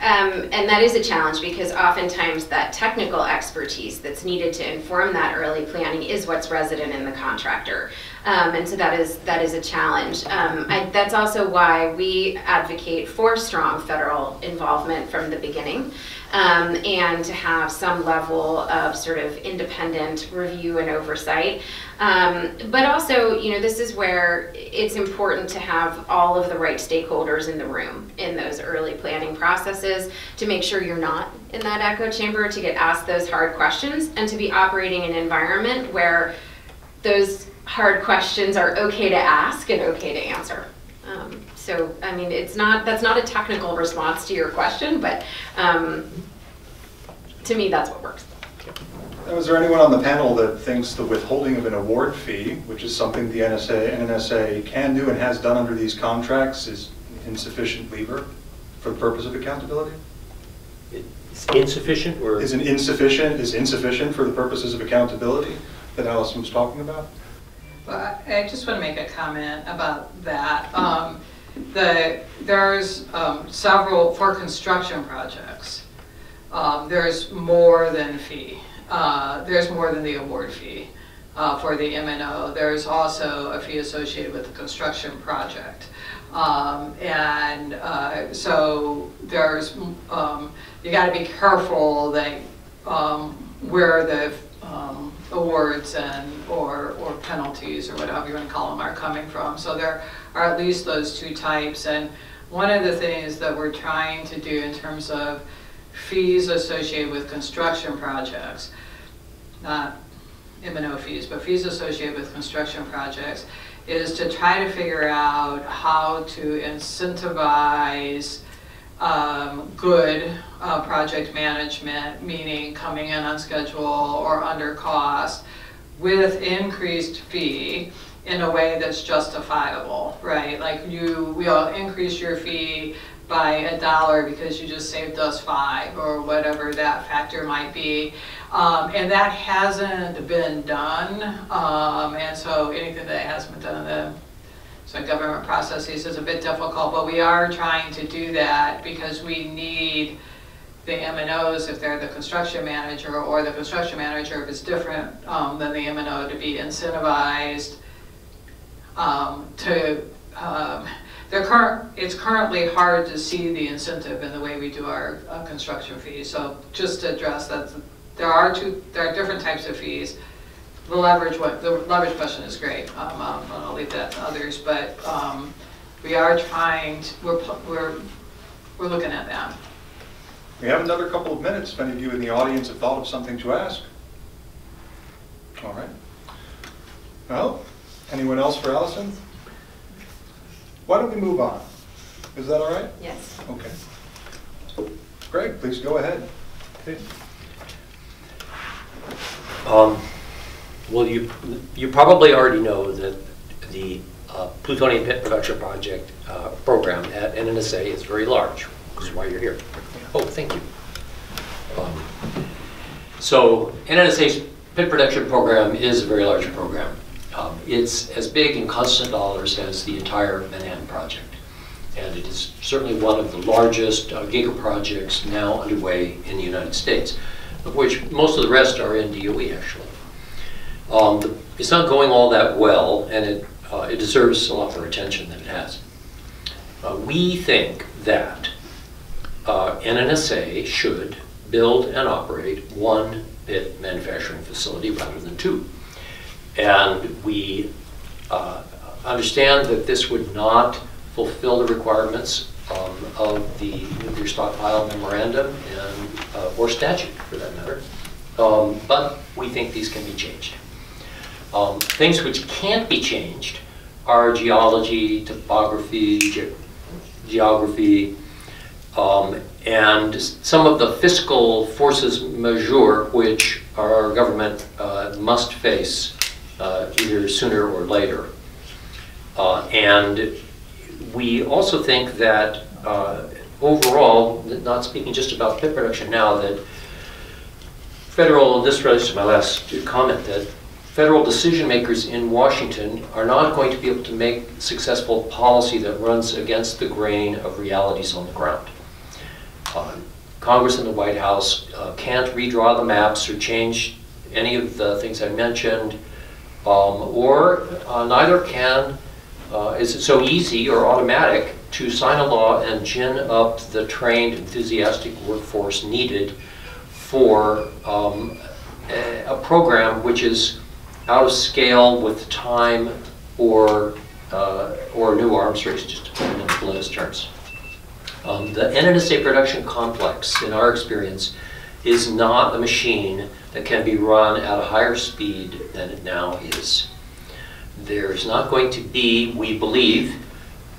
and that is a challenge because oftentimes that technical expertise that's needed to inform that early planning is what's resident in the contractor. And so that is a challenge. That's also why we advocate for strong federal involvement from the beginning, and to have some level of sort of independent review and oversight. But also, this is where it's important to have all of the right stakeholders in the room in those early planning processes to make sure you're not in that echo chamber, to get asked those hard questions, and to be operating in an environment where those hard questions are okay to ask and okay to answer. So, that's not a technical response to your question, but to me, that's what works. Now, is there anyone on the panel that thinks the withholding of an award fee, which is something the NNSA can do and has done under these contracts, is insufficient lever for the purpose of accountability? It's insufficient, or is insufficient for the purposes of accountability that Allison was talking about? Well, I just want to make a comment about that. There's several, for construction projects, there's more than fee. There's more than the award fee for the M&O. There's also a fee associated with the construction project. So there's, you got to be careful that where the awards or penalties or whatever you want to call them are coming from. So there are at least those two types. And one of the things that we're trying to do in terms of fees associated with construction projects, not M&O fees, but fees associated with construction projects, is to try to figure out how to incentivize good project management, meaning coming in on schedule or under cost, with increased fee in a way that's justifiable, right? Like we'll increase your fee by $1 because you just saved us $5 or whatever that factor might be. And that hasn't been done. And so anything that hasn't been done in the government processes is a bit difficult, but we are trying to do that because we need the M&Os, if they're the construction manager, or the construction manager if it's different than the M&O, to be incentivized it's currently hard to see the incentive in the way we do our construction fees. So just to address that, there are different types of fees. the leverage question is great. I'll leave that to others, but we are trying to, we're looking at that. We have another couple of minutes if any of you in the audience have thought of something to ask. All right. Well, anyone else for Allison? Why don't we move on? Is that all right? Yes. Okay. Greg, please go ahead. Okay. Well, you probably already know that the plutonium pit production project program at NNSA is very large, which is why you're here. Oh, thank you. So NNSA's pit production program is a very large program. It's as big in constant dollars as the entire Manhattan project. And it is certainly one of the largest giga projects now underway in the United States, of which most of the rest are in DOE, actually. It's not going all that well, and it deserves a lot more attention than it has. We think that NNSA should build and operate one pit manufacturing facility rather than two. And we understand that this would not fulfill the requirements of the nuclear stockpile memorandum and, or statute for that matter. But we think these can be changed. Things which can't be changed are geology, topography, geography, and some of the fiscal forces majeure which our government must face either sooner or later. And we also think that overall, not speaking just about pit production now, that federal, this relates to my last comment, that federal decision makers in Washington are not going to be able to make successful policy that runs against the grain of realities on the ground. Congress and the White House can't redraw the maps or change any of the things I mentioned, or neither is it so easy or automatic to sign a law and gin up the trained, enthusiastic workforce needed for a program which is out of scale with time or a new arms race, just to put it in Bliss terms. The NNSA production complex, in our experience, is not a machine that can be run at a higher speed than it now is. There's not going to be, we believe,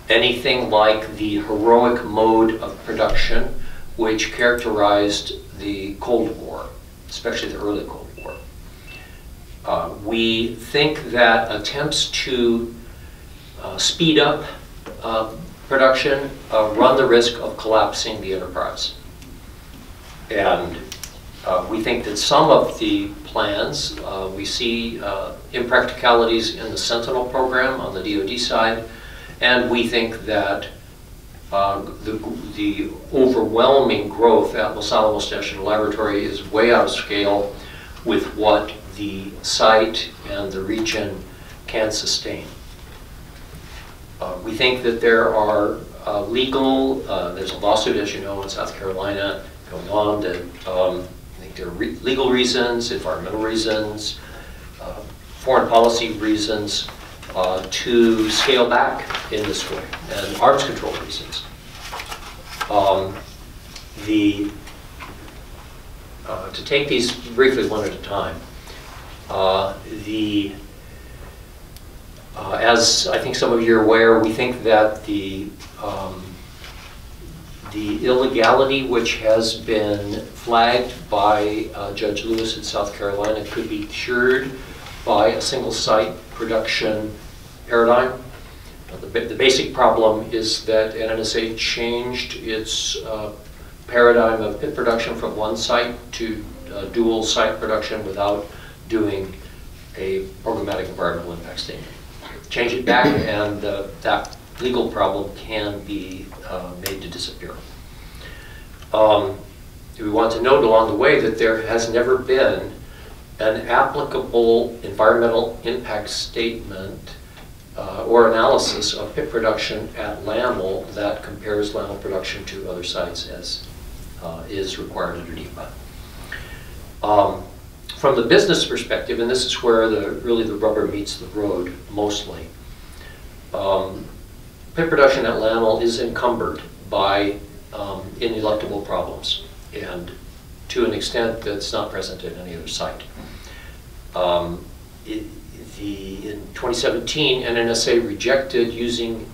anything like the heroic mode of production which characterized the Cold War, especially the early Cold War. We think that attempts to speed up production run the risk of collapsing the enterprise. And we think that some of the plans, we see impracticalities in the Sentinel program on the DoD side, and we think that the overwhelming growth at Los Alamos National Laboratory is way out of scale with what the site and the region can sustain. We think that there are there's a lawsuit, as you know, in South Carolina going on that I think there are legal reasons, environmental reasons, foreign policy reasons to scale back in this way, and arms control reasons. To take these briefly one at a time, as I think some of you are aware, we think that the illegality which has been flagged by Judge Lewis in South Carolina could be cured by a single site production paradigm. The basic problem is that NNSA changed its paradigm of pit production from one site to dual site production without doing a programmatic environmental impact statement. Change it back and that legal problem can be made to disappear. We want to note along the way that there has never been an applicable environmental impact statement or analysis of pit production at LAML that compares LAML production to other sites as is required under NEPA. From the business perspective, and this is where really the rubber meets the road mostly, pit production at Lyome is encumbered by ineluctable problems, and to an extent that's not present at any other site. In 2017, NNSA rejected using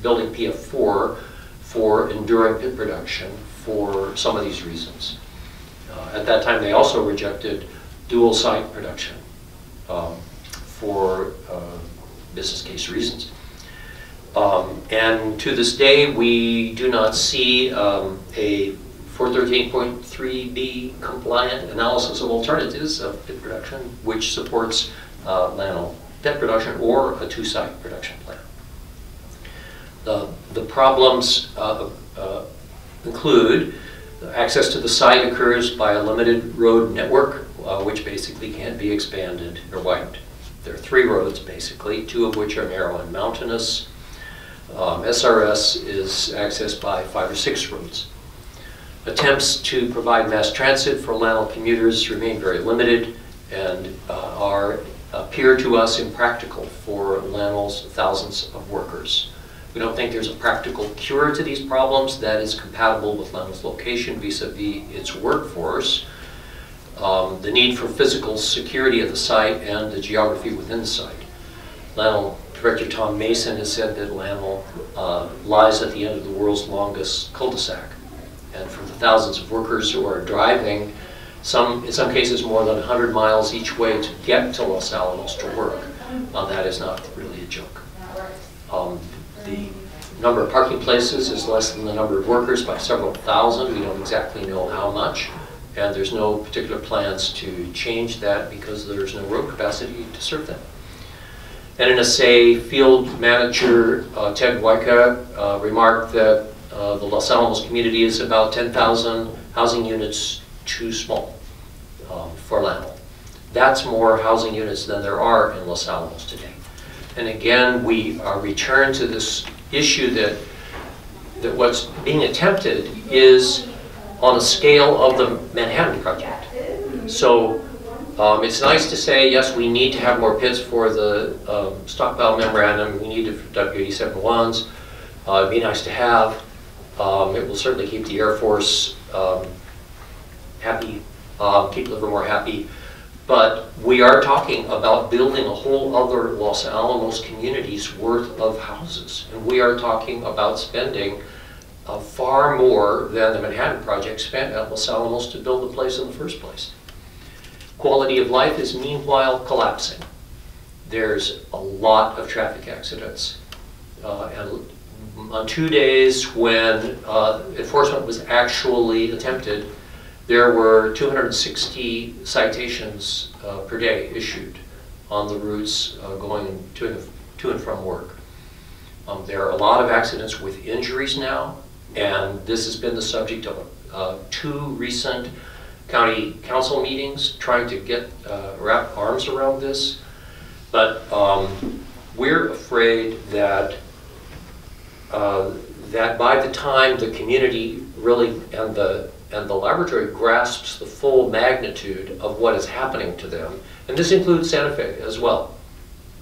building PF4 for enduring pit production for some of these reasons. At that time, they also rejected dual site production for business case reasons. And to this day, we do not see a 413.3b compliant analysis of alternatives of pit production, which supports Lyome pit production or a two-site production plant. The problems include access to the site occurs by a limited road network, which basically can't be expanded or widened. There are 3 roads basically, 2 of which are narrow and mountainous. SRS is accessed by 5 or 6 roads. Attempts to provide mass transit for Lyome commuters remain very limited and appear to us impractical for Lyome's thousands of workers. We don't think there's a practical cure to these problems that is compatible with Lyome's location vis-a-vis its workforce, the need for physical security at the site, and the geography within the site. Lyome Director Tom Mason has said that Lyome lies at the end of the world's longest cul-de-sac. And for the thousands of workers who are driving, in some cases more than 100 miles each way to get to Los Alamos to work, that is not really a joke. The number of parking places is less than the number of workers by several thousand. We don't exactly know how much, and there's no particular plans to change that because there's no road capacity to serve them. NNSA field manager Ted Wyka remarked that the Los Alamos community is about 10,000 housing units too small for Lyome. That's more housing units than there are in Los Alamos today. And again, we return to this issue that what's being attempted is on a scale of the Manhattan Project. So it's nice to say, yes, we need to have more pits for the stockpile memorandum. We need it for W-87-1s. It'd be nice to have. It will certainly keep the Air Force happy, keep Livermore happy. But we are talking about building a whole other Los Alamos community's worth of houses. And we are talking about spending far more than the Manhattan Project spent at Los Alamos to build the place in the first place. Quality of life is meanwhile collapsing. There's a lot of traffic accidents. And on 2 days when enforcement was actually attempted, there were 260 citations per day issued on the routes going to and from work. There are a lot of accidents with injuries now, and this has been the subject of 2 recent county council meetings trying to get wrap arms around this. But we're afraid that that by the time the community really and the laboratory grasps the full magnitude of what is happening to them, and this includes Santa Fe as well,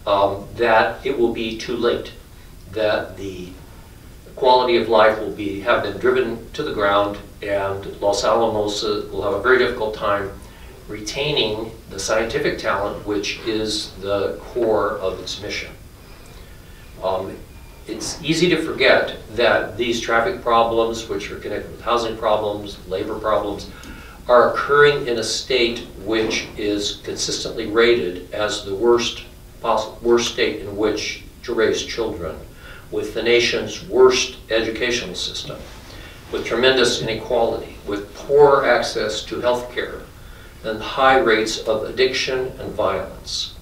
that it will be too late, that the quality of life will have been driven to the ground, and Los Alamos will have a very difficult time retaining the scientific talent, which is the core of its mission. It's easy to forget that these traffic problems, which are connected with housing problems, labor problems, are occurring in a state which is consistently rated as the worst state in which to raise children, with the nation's worst educational system, with tremendous inequality, with poor access to health care, and high rates of addiction and violence.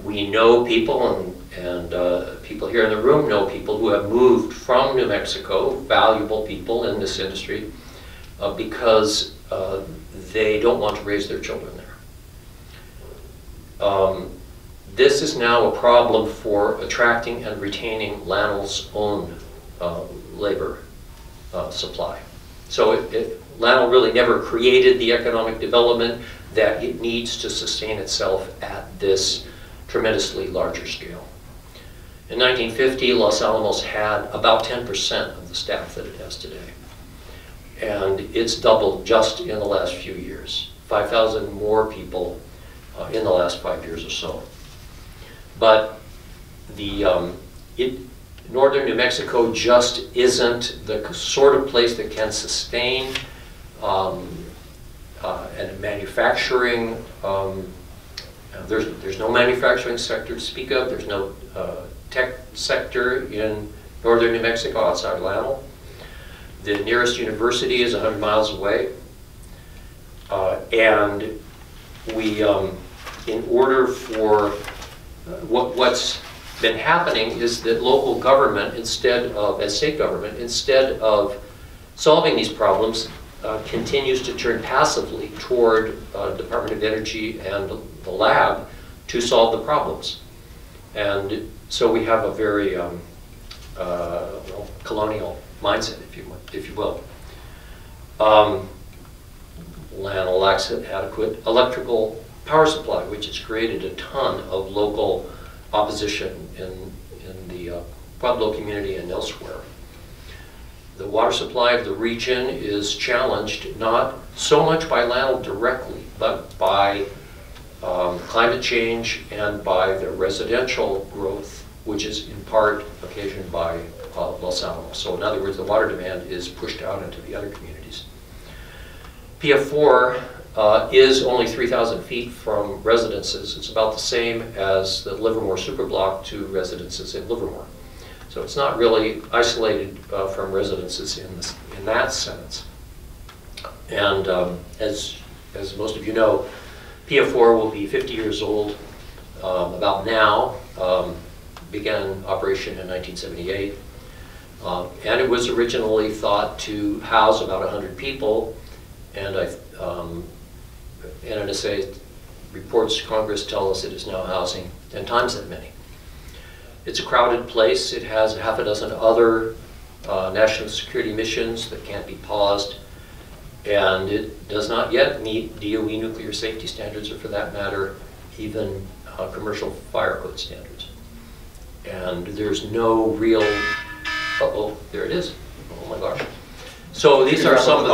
We know people, and people here in the room know people who have moved from New Mexico, valuable people in this industry, because they don't want to raise their children there. This is now a problem for attracting and retaining Lyome's own labor supply. So LANL really never created the economic development that it needs to sustain itself at this tremendously larger scale. In 1950, Los Alamos had about 10% of the staff that it has today. And it's doubled just in the last few years. 5,000 more people in the last 5 years or so. But northern New Mexico just isn't the sort of place that can sustain and manufacturing. There's no manufacturing sector to speak of. There's no tech sector in northern New Mexico outside of LANL. The nearest university is 100 miles away. And we, in order for, what's been happening is that local government, and state government, instead of solving these problems, continues to turn passively toward Department of Energy and the lab to solve the problems. And so we have a very colonial mindset, if you will. LANL lacks adequate electrical power supply, which has created a ton of local opposition in the Pueblo community and elsewhere. The water supply of the region is challenged not so much by LANL directly, but by climate change and by the residential growth, which is in part occasioned by Los Alamos. So in other words, the water demand is pushed out into the other communities. PF4 is only 3,000 feet from residences. It's about the same as the Livermore superblock to residences in Livermore. So it's not really isolated from residences in that sense. And as most of you know, PF4 will be 50 years old about now. Began operation in 1978. And it was originally thought to house about 100 people. And NNSA reports to Congress tell us it is now housing 10 times that many. It's a crowded place. It has a half a dozen other national security missions that can't be paused. And it does not yet meet DOE nuclear safety standards, or for that matter, even commercial fire code standards. And there's no real, there it is. Oh my gosh. So these are some of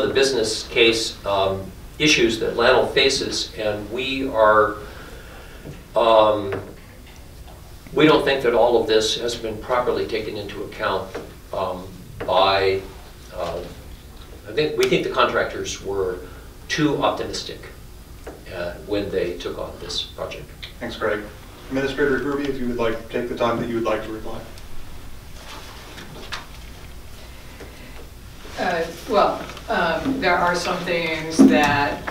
the business case issues that LANL faces, and we don't think that all of this has been properly taken into account by, we think the contractors were too optimistic when they took on this project. Thanks, Greg. Administrator Hruby, if you would like to take the time that you would like to reply. There are some things that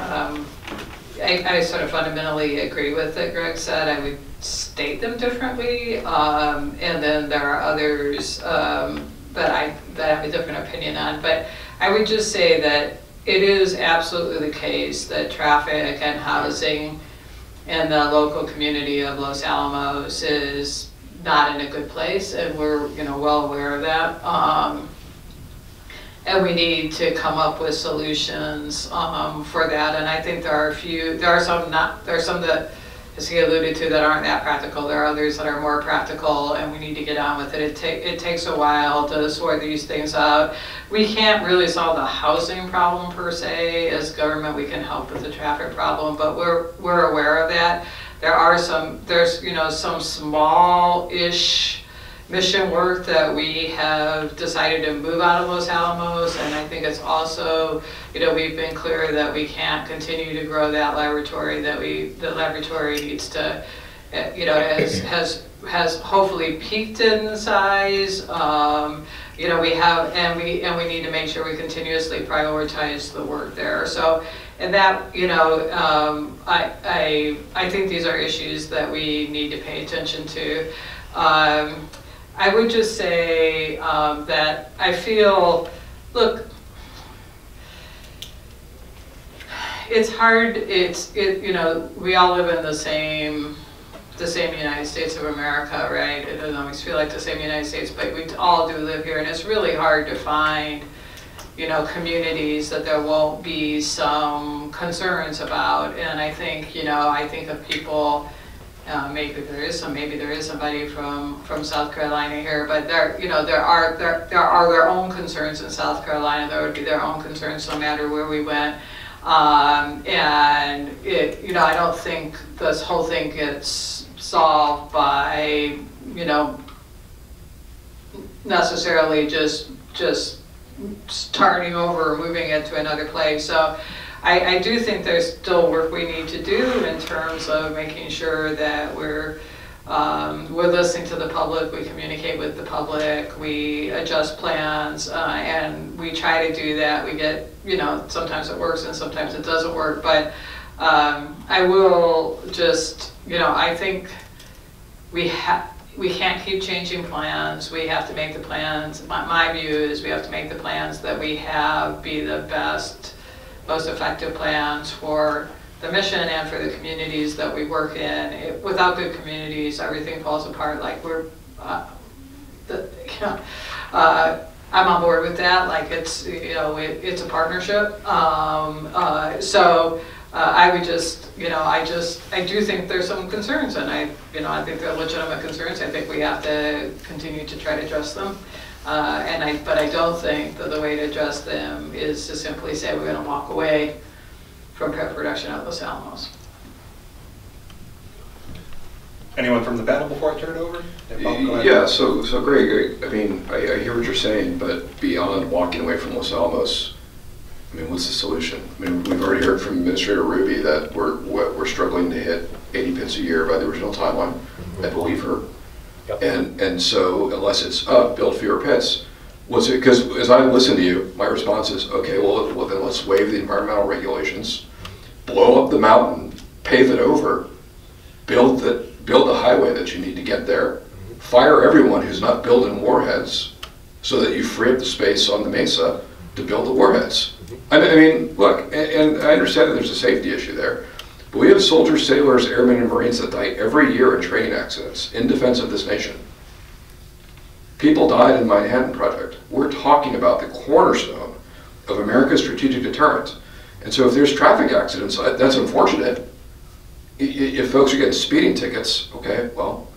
I sort of fundamentally agree with that Greg said. I would state them differently, and then there are others that I have a different opinion on. But I would just say that it is absolutely the case that traffic and housing in the local community of Los Alamos is not in a good place, and we're well aware of that. And we need to come up with solutions for that. And I think there are some that, as he alluded to, that aren't that practical. There are others that are more practical, and we need to get on with it. It takes a while to sort these things out. We can't really solve the housing problem per se. As government, we can help with the traffic problem, but we're aware of that. There's some small-ish mission work that we have decided to move out of Los Alamos, and I think it's also, we've been clear that we can't continue to grow that laboratory, the laboratory needs to, has hopefully peaked in size. We have, and we need to make sure we continuously prioritize the work there. So, and that, I think these are issues that we need to pay attention to. I would just say that I feel, look, it's hard. We all live in the same United States of America, right? It doesn't always feel like the same United States, but we all do live here, and it's really hard to find communities that there won't be some concerns about. And I think, I think of people, maybe there is somebody from South Carolina here, but there are their own concerns in South Carolina. There would be their own concerns no matter where we went. And I don't think this whole thing gets solved by, necessarily just starting over or moving it to another place. So I do think there's still work we need to do in terms of making sure that we're listening to the public, we communicate with the public, we adjust plans, and we try to do that. We get, sometimes it works and sometimes it doesn't work, but I will just, I think we can't keep changing plans. We have to make the plans, my view is we have to make the plans that we have be the best, most effective plans for the mission and for the communities that we work in. Without good communities, everything falls apart. Like I'm on board with that. Like it's a partnership. I would just, I do think there's some concerns, and I think they're legitimate concerns. I think we have to continue to try to address them. But I don't think that the way to address them is to simply say we're going to walk away from PrEP production at Los Alamos. Anyone from the panel before I turn it over? Yeah, so Greg, I mean, I hear what you're saying, but beyond walking away from Los Alamos, I mean, what's the solution? I mean, we've already heard from Administrator Hruby that we're struggling to hit 80 pits a year by the original timeline. I believe her. Yep. And so unless it's build fewer pits, what's it? Because as I listen to you, my response is, okay, well then let's waive the environmental regulations, blow up the mountain, pave it over, build the highway that you need to get there, fire everyone who's not building warheads, so that you free up the space on the mesa to build the warheads. I mean, look, and I understand that there's a safety issue there, but we have soldiers, sailors, airmen, and Marines that die every year in training accidents in defense of this nation. People died in the Manhattan Project. We're talking about the cornerstone of America's strategic deterrent. And so if there's traffic accidents, that's unfortunate. If folks are getting speeding tickets, okay, well,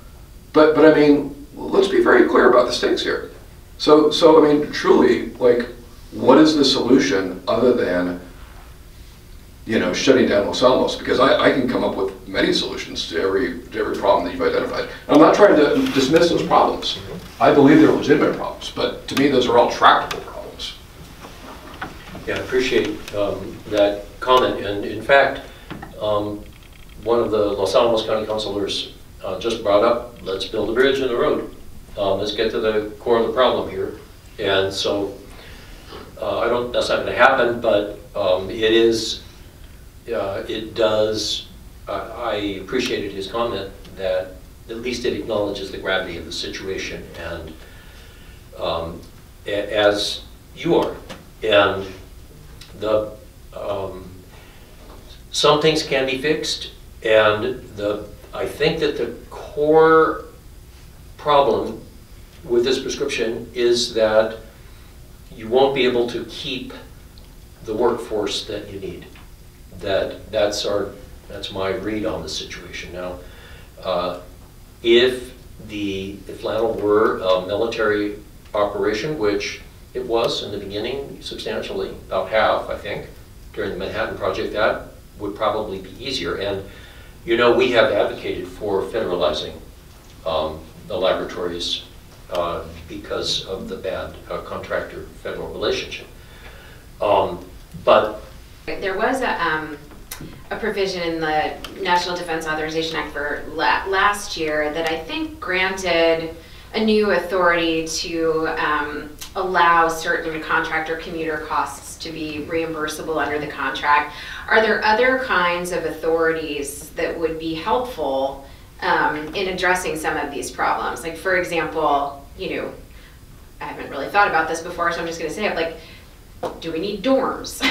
but I mean, let's be very clear about the stakes here. So I mean, truly, like, what is the solution other than, shutting down Los Alamos? Because I can come up with many solutions to every problem that you've identified. And I'm not trying to dismiss those problems. I believe they're legitimate problems, but to me, those are all tractable problems. Yeah, I appreciate that comment. And in fact, one of the Los Alamos County councilors just brought up, let's build a bridge in the road. Let's get to the core of the problem here. And so that's not going to happen, but it does, I appreciated his comment that at least it acknowledges the gravity of the situation, and as you are. And some things can be fixed, and I think that the core problem with this prescription is that you won't be able to keep the workforce that you need. That's my read on the situation. Now, if the flannel were a military operation, which it was in the beginning, substantially, about half, I think, during the Manhattan Project, that would probably be easier. And we have advocated for federalizing the laboratories because of the bad contractor-federal relationship. But there was a provision in the National Defense Authorization Act for last year that I think granted a new authority to allow certain contractor commuter costs to be reimbursable under the contract. Are there other kinds of authorities that would be helpful in addressing some of these problems? Like, for example, I haven't really thought about this before, so I'm just going to say it, like, do we need dorms?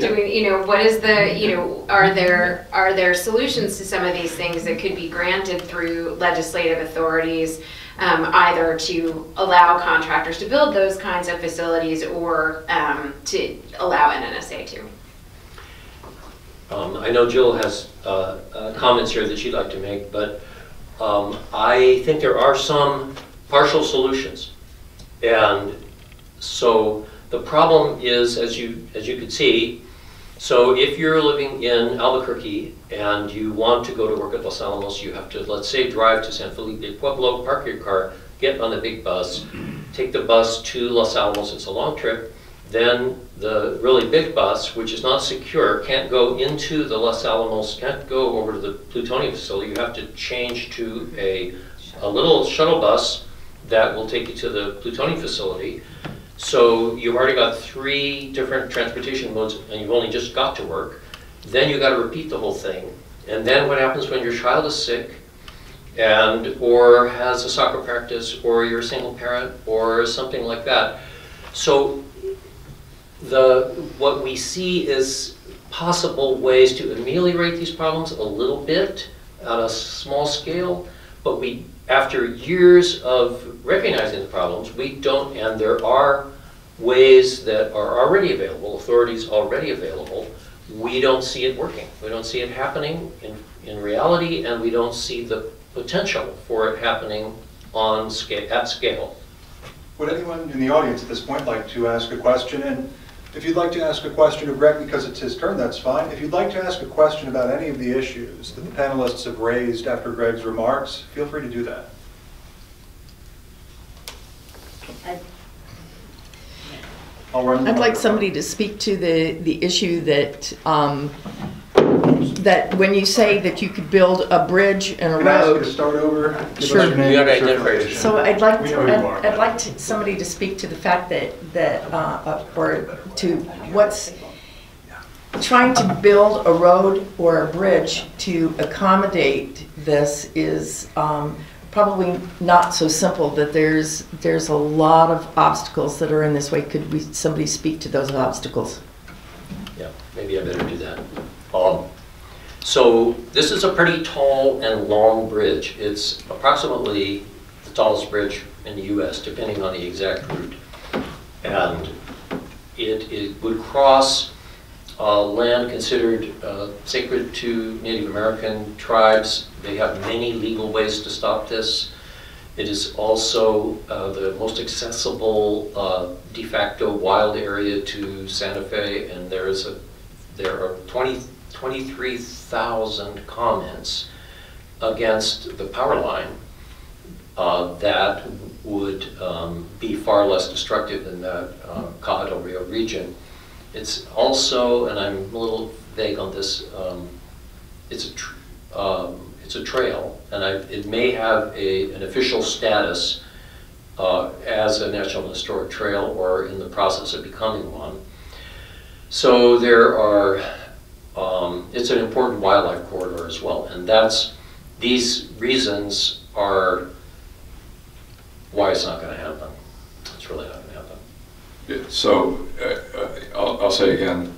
Do we, what is the, are there solutions to some of these things that could be granted through legislative authorities, either to allow contractors to build those kinds of facilities or to allow NNSA to. I know Jill has comments here that she'd like to make, but I think there are some partial solutions. And so the problem is, as you could see, so if you're living in Albuquerque and you want to go to work at Los Alamos, you have to, let's say, drive to San Felipe de Pueblo, park your car, get on the big bus, take the bus to Los Alamos. It's a long trip. Then the really big bus, which is not secure, can't go into the Los Alamos, can't go over to the Plutonium facility. You have to change to a little shuttle bus that will take you to the Plutonium facility. So you've already got 3 different transportation modes and you've only just got to work. Then you've got to repeat the whole thing. And then what happens when your child is sick or has a soccer practice, or you're a single parent or something like that? So what we see is possible ways to ameliorate these problems a little bit on a small scale, but after years of recognizing the problems, we don't, and there are ways that are already available, authorities already available, we don't see it working. We don't see it happening in reality, and we don't see the potential for it happening at scale. Would anyone in the audience at this point like to ask a question? And if you'd like to ask a question of Greg because it's his turn, that's fine. If you'd like to ask a question about any of the issues that the panelists have raised after Greg's remarks, feel free to do that. I'd like somebody to speak to the issue that that when you say that you could build a bridge and a Can I ask you road. to start over? Give Sure. us your name, You gotta your identify affiliation. yourself. So I'd like We know who you are. I'd like somebody to speak to the fact that or to what's trying to build a road or a bridge to accommodate this is probably not so simple. That there's a lot of obstacles that are in this way. Could somebody speak to those obstacles? Yeah, maybe I better do that. So this is a pretty tall and long bridge. It's approximately the tallest bridge in the U.S., depending on the exact route. And it would cross land considered sacred to Native American tribes. They have many legal ways to stop this. It is also the most accessible de facto wild area to Santa Fe, and there are 23,000 comments against the power line that would be far less destructive than that Caja del Rio region. It's also, and I'm a little vague on this, it's a trail, and it may have an official status as a National Historic Trail or in the process of becoming one. So there are, it's an important wildlife corridor as well, and these reasons are why it's not going to happen. It's really not going to happen. Yeah, so I'll say again,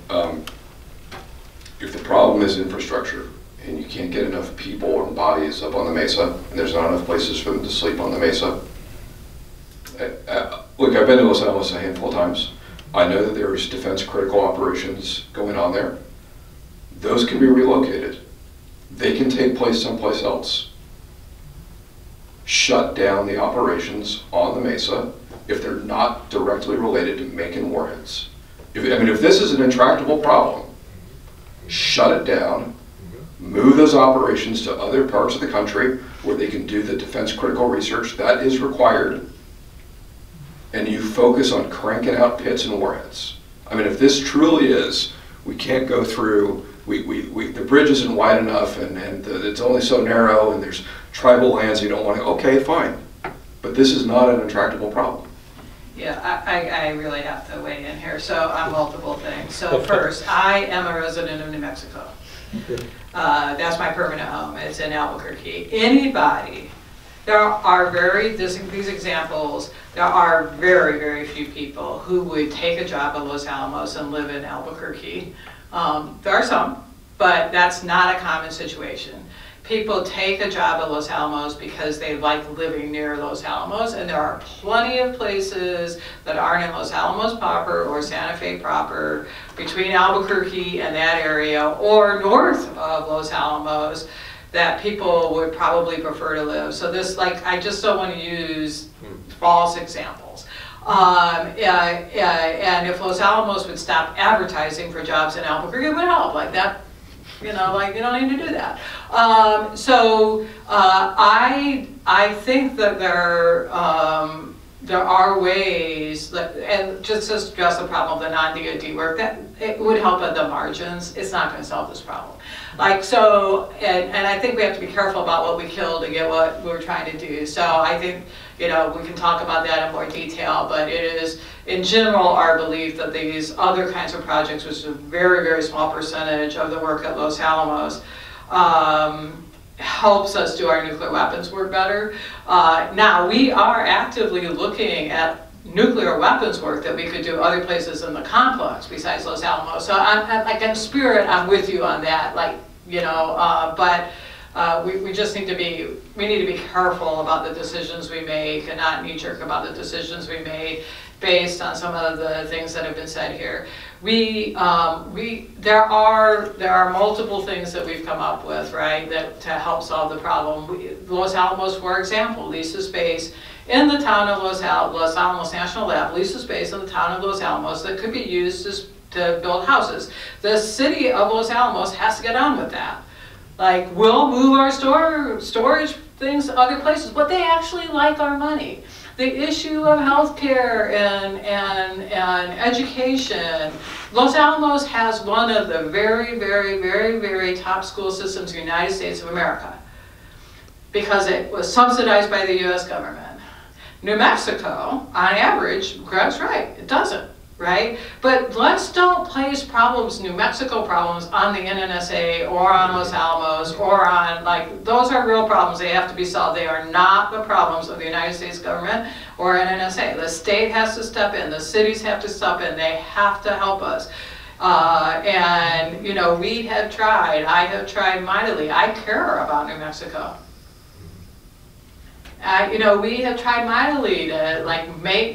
if the problem is infrastructure and you can't get enough people and bodies up on the mesa, and there's not enough places for them to sleep on the mesa. Look, I've been to Los Alamos a handful of times. I know that there's defense critical operations going on there. Those can be relocated. They can take place someplace else. Shut down the operations on the mesa if they're not directly related to making warheads. If this is an intractable problem, shut it down, move those operations to other parts of the country where they can do the defense critical research that is required, and you focus on cranking out pits and warheads. I mean, if this truly is, we can't go through, the bridge isn't wide enough and it's only so narrow and there's tribal lands you don't want to, okay, fine. But this is not an intractable problem. Yeah, I really have to weigh in here. So on multiple things. So first, I am a resident of New Mexico. That's my permanent home. It's in Albuquerque. Anybody, there are these examples, there are very, very few people who would take a job at Los Alamos and live in Albuquerque. There are some, but that's not a common situation. People take a job at Los Alamos because they like living near Los Alamos, and there are plenty of places that aren't in Los Alamos proper or Santa Fe proper, between Albuquerque and that area, or north of Los Alamos, that people would probably prefer to live. So this, like, I just don't want to use false examples. And if Los Alamos would stop advertising for jobs in Albuquerque, it would help. Like that, you know, like you don't need to do that. I think that there are ways that, and just to address the problem of the non-DoD work, that it would help at the margins. It's not going to solve this problem. Like so, and I think we have to be careful about what we kill to get what we're trying to do. So I think, you know, we can talk about that in more detail, but it is, in general, our belief that these other kinds of projects, which is a very, very small percentage of the work at Los Alamos, helps us do our nuclear weapons work better. Now, we are actively looking at nuclear weapons work that we could do other places in the complex besides Los Alamos. So I'm like, in spirit, I'm with you on that, like, you know, we just need to be, we need to be careful about the decisions we make and not knee-jerk about the decisions we made based on some of the things that have been said here. There are multiple things that we've come up with, right, that to help solve the problem. Los Alamos, for example, leases space in the town of Los Alamos National Lab, leases space in the town of Los Alamos that could be used to build houses. The city of Los Alamos has to get on with that. Like, we'll move our storage things to other places, but they actually like our money. The issue of healthcare and education. Los Alamos has one of the very, very, very, very top school systems in the United States of America because it was subsidized by the US government. New Mexico, on average, Greg's right, it doesn't, right? But let's don't place problems, New Mexico problems, on the NNSA or on Los Alamos or on, like, those are real problems. They have to be solved. They are not the problems of the United States government or NNSA. The state has to step in. The cities have to step in. They have to help us. And, you know, we have tried. I have tried mightily. I care about New Mexico. You know, we have tried mightily to like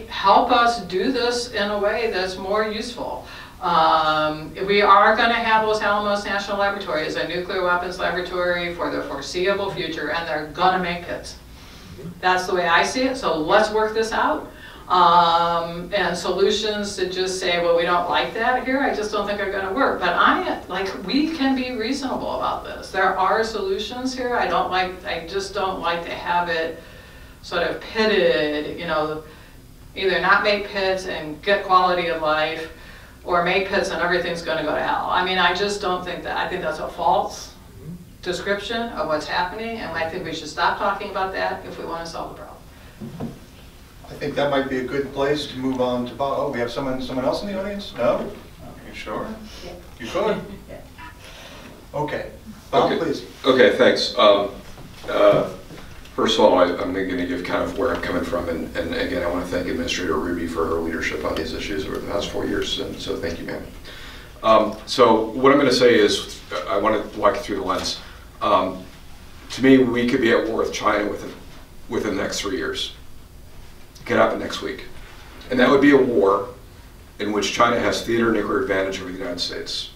help us do this in a way that's more useful. We are going to have Los Alamos National Laboratory as a nuclear weapons laboratory for the foreseeable future, and they're going to make pits. That's the way I see it. So let's work this out. And solutions to just say, well, we don't like that here, I just don't think are going to work. But we can be reasonable about this. There are solutions here. I just don't like to have it sort of pitted, you know, either not make pits and get quality of life, or make pits and everything's going to go to hell. I mean, I just don't think that. I think that's a false description of what's happening, and I think we should stop talking about that if we want to solve the problem. I think that might be a good place to move on to, oh, we have someone else in the audience? No? You sure? Yeah. You could? Yeah. Okay. Bob, Okay. please. Okay, thanks. First of all, I'm going to give kind of where I'm coming from, and again, I want to thank Administrator Hruby for her leadership on these issues over the past 4 years, and so thank you, ma'am. So what I'm going to say is, I want to walk you through the lens. To me, we could be at war with China within the next 3 years. It could happen next week. And that would be a war in which China has theater nuclear advantage over the United States.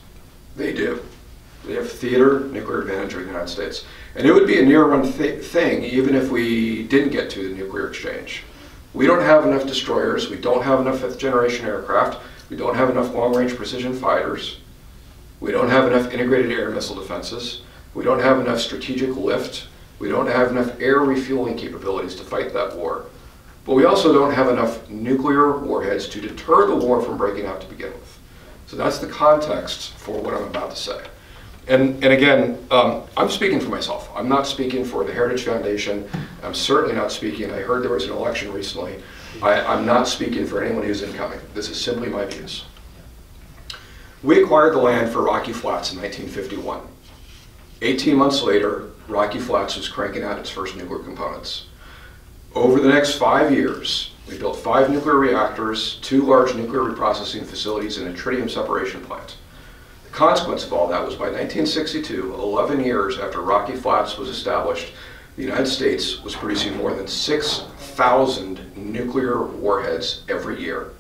They do. They have theater nuclear advantage over the United States. And it would be a near-run thing even if we didn't get to the nuclear exchange. We don't have enough destroyers, we don't have enough fifth-generation aircraft, we don't have enough long-range precision fighters, we don't have enough integrated air missile defenses, we don't have enough strategic lift, we don't have enough air refueling capabilities to fight that war. But we also don't have enough nuclear warheads to deter the war from breaking out to begin with. So that's the context for what I'm about to say. And again, I'm speaking for myself. I'm not speaking for the Heritage Foundation. I'm certainly not speaking, I heard there was an election recently. I'm not speaking for anyone who's incoming. This is simply my views. We acquired the land for Rocky Flats in 1951. 18 months later, Rocky Flats was cranking out its first nuclear components. Over the next 5 years, we built 5 nuclear reactors, 2 large nuclear reprocessing facilities, and a tritium separation plant. The consequence of all that was by 1962, 11 years after Rocky Flats was established, the United States was producing more than 6,000 nuclear warheads every year.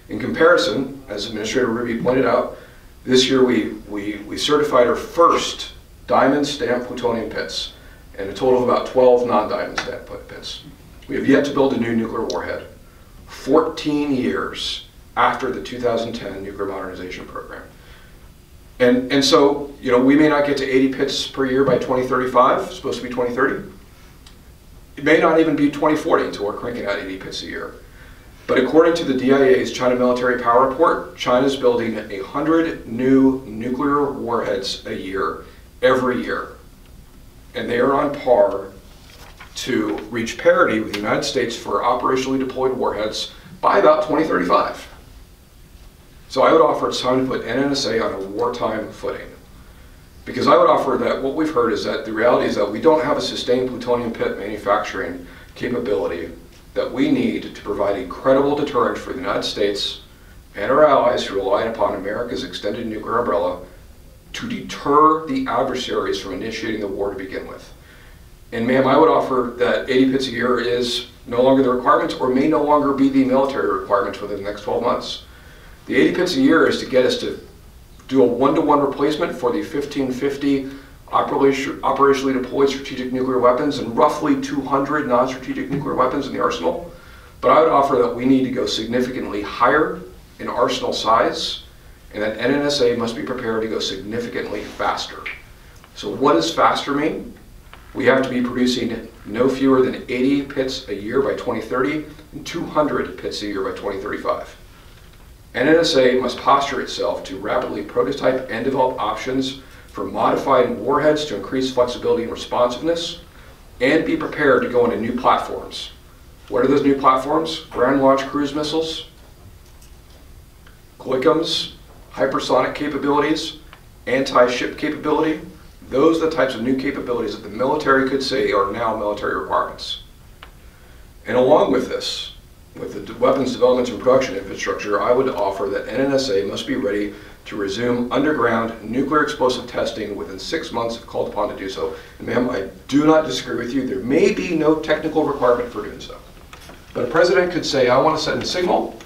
In comparison, as Administrator Hruby pointed out, this year we certified our first diamond stamped plutonium pits, and a total of about 12 non-diamond stamped pits. We have yet to build a new nuclear warhead, 14 years after the 2010 nuclear modernization program. And so, you know, we may not get to 80 pits per year by 2035, it's supposed to be 2030. It may not even be 2040 until we're cranking out 80 pits a year. But according to the DIA's China Military Power Report, China is building 100 new nuclear warheads a year, every year. And they are on par to reach parity with the United States for operationally deployed warheads by about 2035. So I would offer it's time to put NNSA on a wartime footing. Because I would offer that what we've heard is that the reality is that we don't have a sustained plutonium pit manufacturing capability that we need to provide a credible deterrent for the United States and our allies who rely upon America's extended nuclear umbrella to deter the adversaries from initiating the war to begin with. And ma'am, I would offer that 80 pits a year is no longer the requirement or may no longer be the military requirements within the next 12 months. The 80 pits a year is to get us to do a one-to-one replacement for the 1550 operationally deployed strategic nuclear weapons and roughly 200 non-strategic nuclear weapons in the arsenal. But I would offer that we need to go significantly higher in arsenal size and that NNSA must be prepared to go significantly faster. So what does faster mean? We have to be producing no fewer than 80 pits a year by 2030 and 200 pits a year by 2035. NNSA must posture itself to rapidly prototype and develop options for modified warheads to increase flexibility and responsiveness, and be prepared to go into new platforms. What are those new platforms? Ground-launched cruise missiles, GLICMs, hypersonic capabilities, anti-ship capability. Those are the types of new capabilities that the military could say are now military requirements. And along with this, with the weapons development and production infrastructure, I would offer that NNSA must be ready to resume underground nuclear explosive testing within 6 months if called upon to do so. And ma'am, I do not disagree with you. There may be no technical requirement for doing so. But a president could say, I want to send a signal,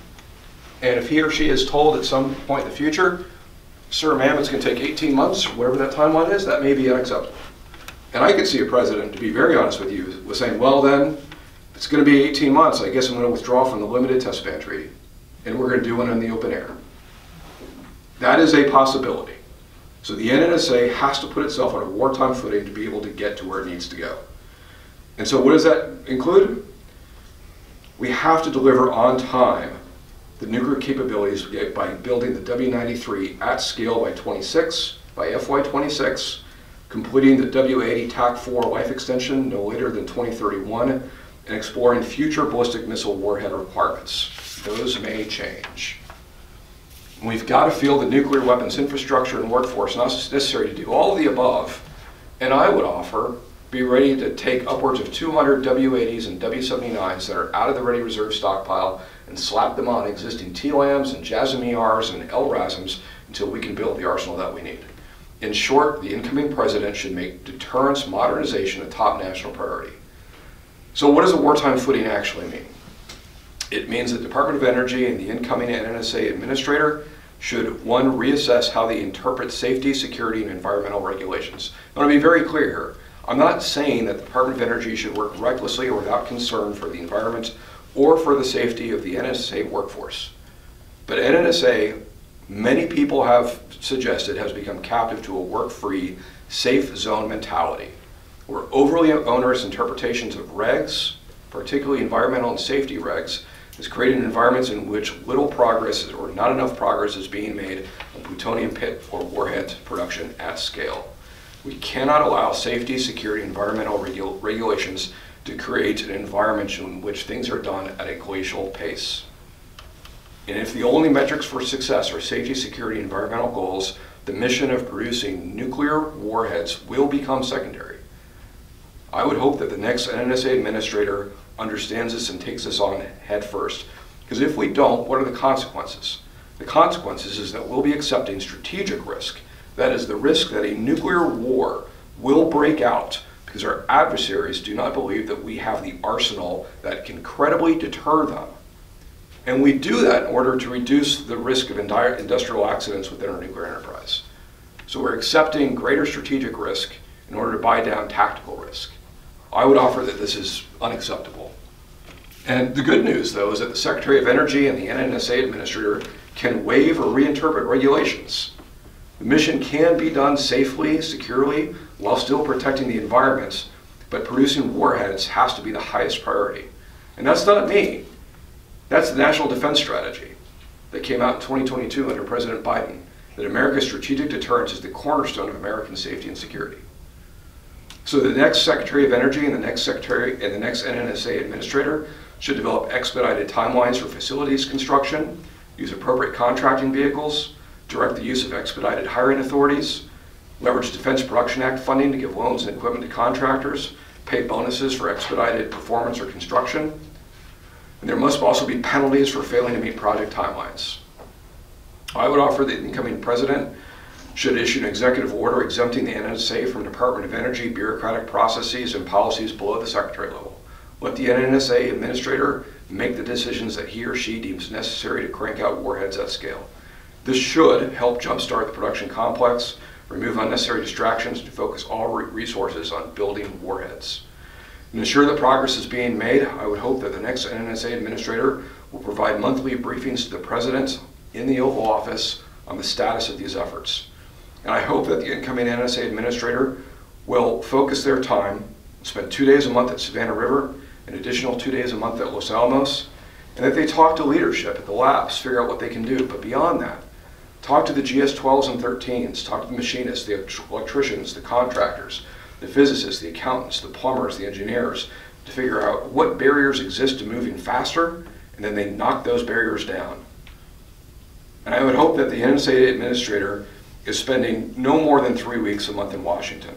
and if he or she is told at some point in the future, sir, ma'am, it's going to take 18 months, or whatever that timeline is, that may be unacceptable. And I could see a president, to be very honest with you, was saying, well then, it's going to be 18 months, I guess I'm going to withdraw from the limited test ban treaty, and we're going to do it in the open air. That is a possibility. So the NNSA has to put itself on a wartime footing to be able to get to where it needs to go. And so what does that include? We have to deliver on time the nuclear capabilities by building the W93 at scale by FY26, completing the W80 TAC-4 life extension no later than 2031, and exploring future ballistic missile warhead requirements. Those may change. We've got to field the nuclear weapons infrastructure and workforce necessary to do all of the above, and I would offer be ready to take upwards of 200 W80s and W79s that are out of the ready reserve stockpile and slap them on existing TLAMs and JASSM-ERs and LRASMs until we can build the arsenal that we need. In short, the incoming president should make deterrence modernization a top national priority. So what does a wartime footing actually mean? It means the Department of Energy and the incoming NNSA administrator should, one, reassess how they interpret safety, security, and environmental regulations. I want to be very clear here. I'm not saying that the Department of Energy should work recklessly or without concern for the environment or for the safety of the NNSA workforce. But NNSA, many people have suggested, has become captive to a work-free, safe zone mentality, where overly onerous interpretations of regs, particularly environmental and safety regs, is creating environments in which little progress or not enough progress is being made on plutonium pit or warhead production at scale. We cannot allow safety, security, environmental regulations to create an environment in which things are done at a glacial pace. And if the only metrics for success are safety, security, environmental goals, the mission of producing nuclear warheads will become secondary. I would hope that the next NNSA administrator understands this and takes this on head first. Because if we don't, what are the consequences? The consequences is that we'll be accepting strategic risk. That is the risk that a nuclear war will break out because our adversaries do not believe that we have the arsenal that can credibly deter them. And we do that in order to reduce the risk of industrial accidents within our nuclear enterprise. So we're accepting greater strategic risk in order to buy down tactical risk. I would offer that this is unacceptable. And the good news, though, is that the Secretary of Energy and the NNSA administrator can waive or reinterpret regulations. The mission can be done safely, securely, while still protecting the environment, but producing warheads has to be the highest priority. And that's not me. That's the National Defense Strategy that came out in 2022 under President Biden, that America's strategic deterrence is the cornerstone of American safety and security. So the next Secretary of Energy and the next NNSA administrator should develop expedited timelines for facilities construction, use appropriate contracting vehicles, direct the use of expedited hiring authorities, leverage Defense Production Act funding to give loans and equipment to contractors, pay bonuses for expedited performance or construction, and there must also be penalties for failing to meet project timelines. I would offer that the incoming president should issue an executive order exempting the NNSA from Department of Energy bureaucratic processes and policies below the secretary level. Let the NNSA administrator make the decisions that he or she deems necessary to crank out warheads at scale. This should help jumpstart the production complex, remove unnecessary distractions, and focus all resources on building warheads. To ensure that progress is being made, I would hope that the next NNSA administrator will provide monthly briefings to the President in the Oval Office on the status of these efforts. And I hope that the incoming NNSA administrator will focus their time, spend 2 days a month at Savannah River, an additional 2 days a month at Los Alamos, and that they talk to leadership at the labs, figure out what they can do. But beyond that, talk to the GS-12s and 13s, talk to the machinists, the electricians, the contractors, the physicists, the accountants, the plumbers, the engineers, to figure out what barriers exist to moving faster, and then they knock those barriers down. And I would hope that the NNSA administrator is spending no more than 3 weeks a month in Washington.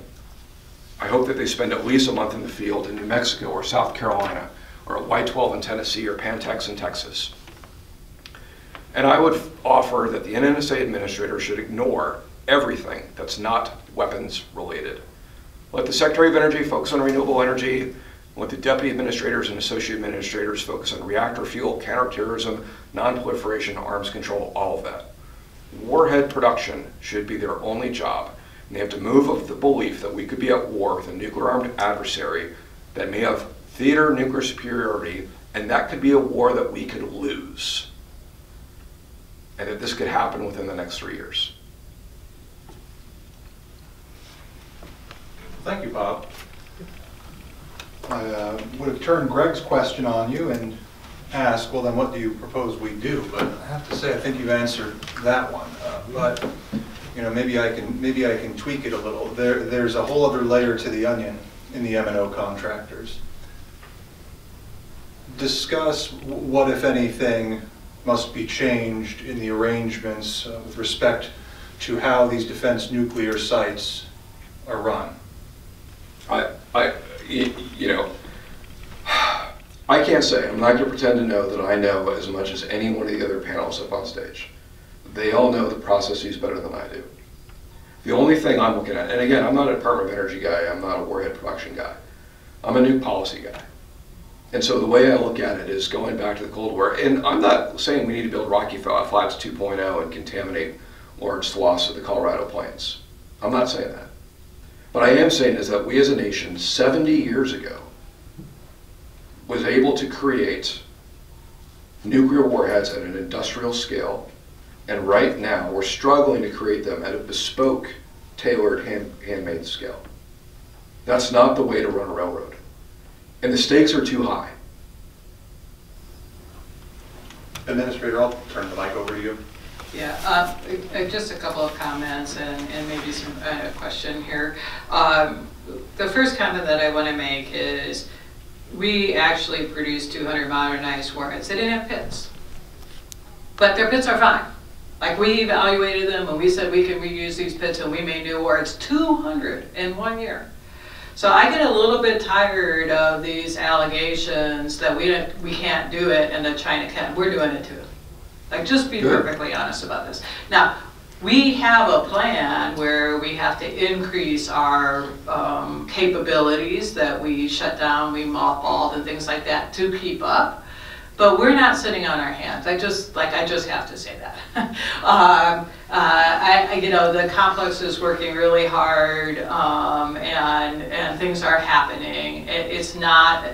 I hope that they spend at least a month in the field in New Mexico or South Carolina, or at Y-12 in Tennessee, or Pantex in Texas. And I would offer that the NNSA administrator should ignore everything that's not weapons related. Let the Secretary of Energy focus on renewable energy, and let the deputy administrators and associate administrators focus on reactor fuel, counterterrorism, non-proliferation, arms control, all of that. Warhead production should be their only job, and they have to move of the belief that we could be at war with a nuclear-armed adversary that may have theater nuclear superiority, and that could be a war that we could lose, and that this could happen within the next 3 years. Thank you, Bob. I would have turned Greg's question on you and asked, well, then what do you propose we do? But I have to say, I think you've answered that one. But you know, maybe I can tweak it a little. There's a whole other layer to the onion in the M&O contractors. Discuss what, if anything, must be changed in the arrangements with respect to how these defense nuclear sites are run. I can't say. I'm not going to pretend to know that I know as much as any one of the other panelists up on stage. They all know the processes better than I do. The only thing I'm looking at, and again, I'm not a Department of Energy guy, I'm not a warhead production guy. I'm a nuke policy guy. And so the way I look at it is going back to the Cold War, and I'm not saying we need to build Rocky Flats 2.0 and contaminate large swaths of the Colorado Plains. I'm not saying that. What I am saying is that we as a nation 70 years ago was able to create nuclear warheads at an industrial scale, and right now we're struggling to create them at a bespoke, tailored, handmade scale. That's not the way to run a railroad. And the stakes are too high. Administrator, I'll turn the mic over to you. Yeah, just a couple of comments and maybe some question here. The first comment that I want to make is we actually produced 200 modernized warheads. They didn't have pits, but their pits are fine. Like, we evaluated them and we said we can reuse these pits, and we made new warheads, 200 in 1 year. So I get a little bit tired of these allegations that we can't do it and that China can. We're doing it too. Like, just be Good. perfectly honest about this. Now, we have a plan where we have to increase our capabilities that we shut down, we mothballed and things like that to keep up. But we're not sitting on our hands. I just have to say that. You know, the complex is working really hard, and things are happening. It's not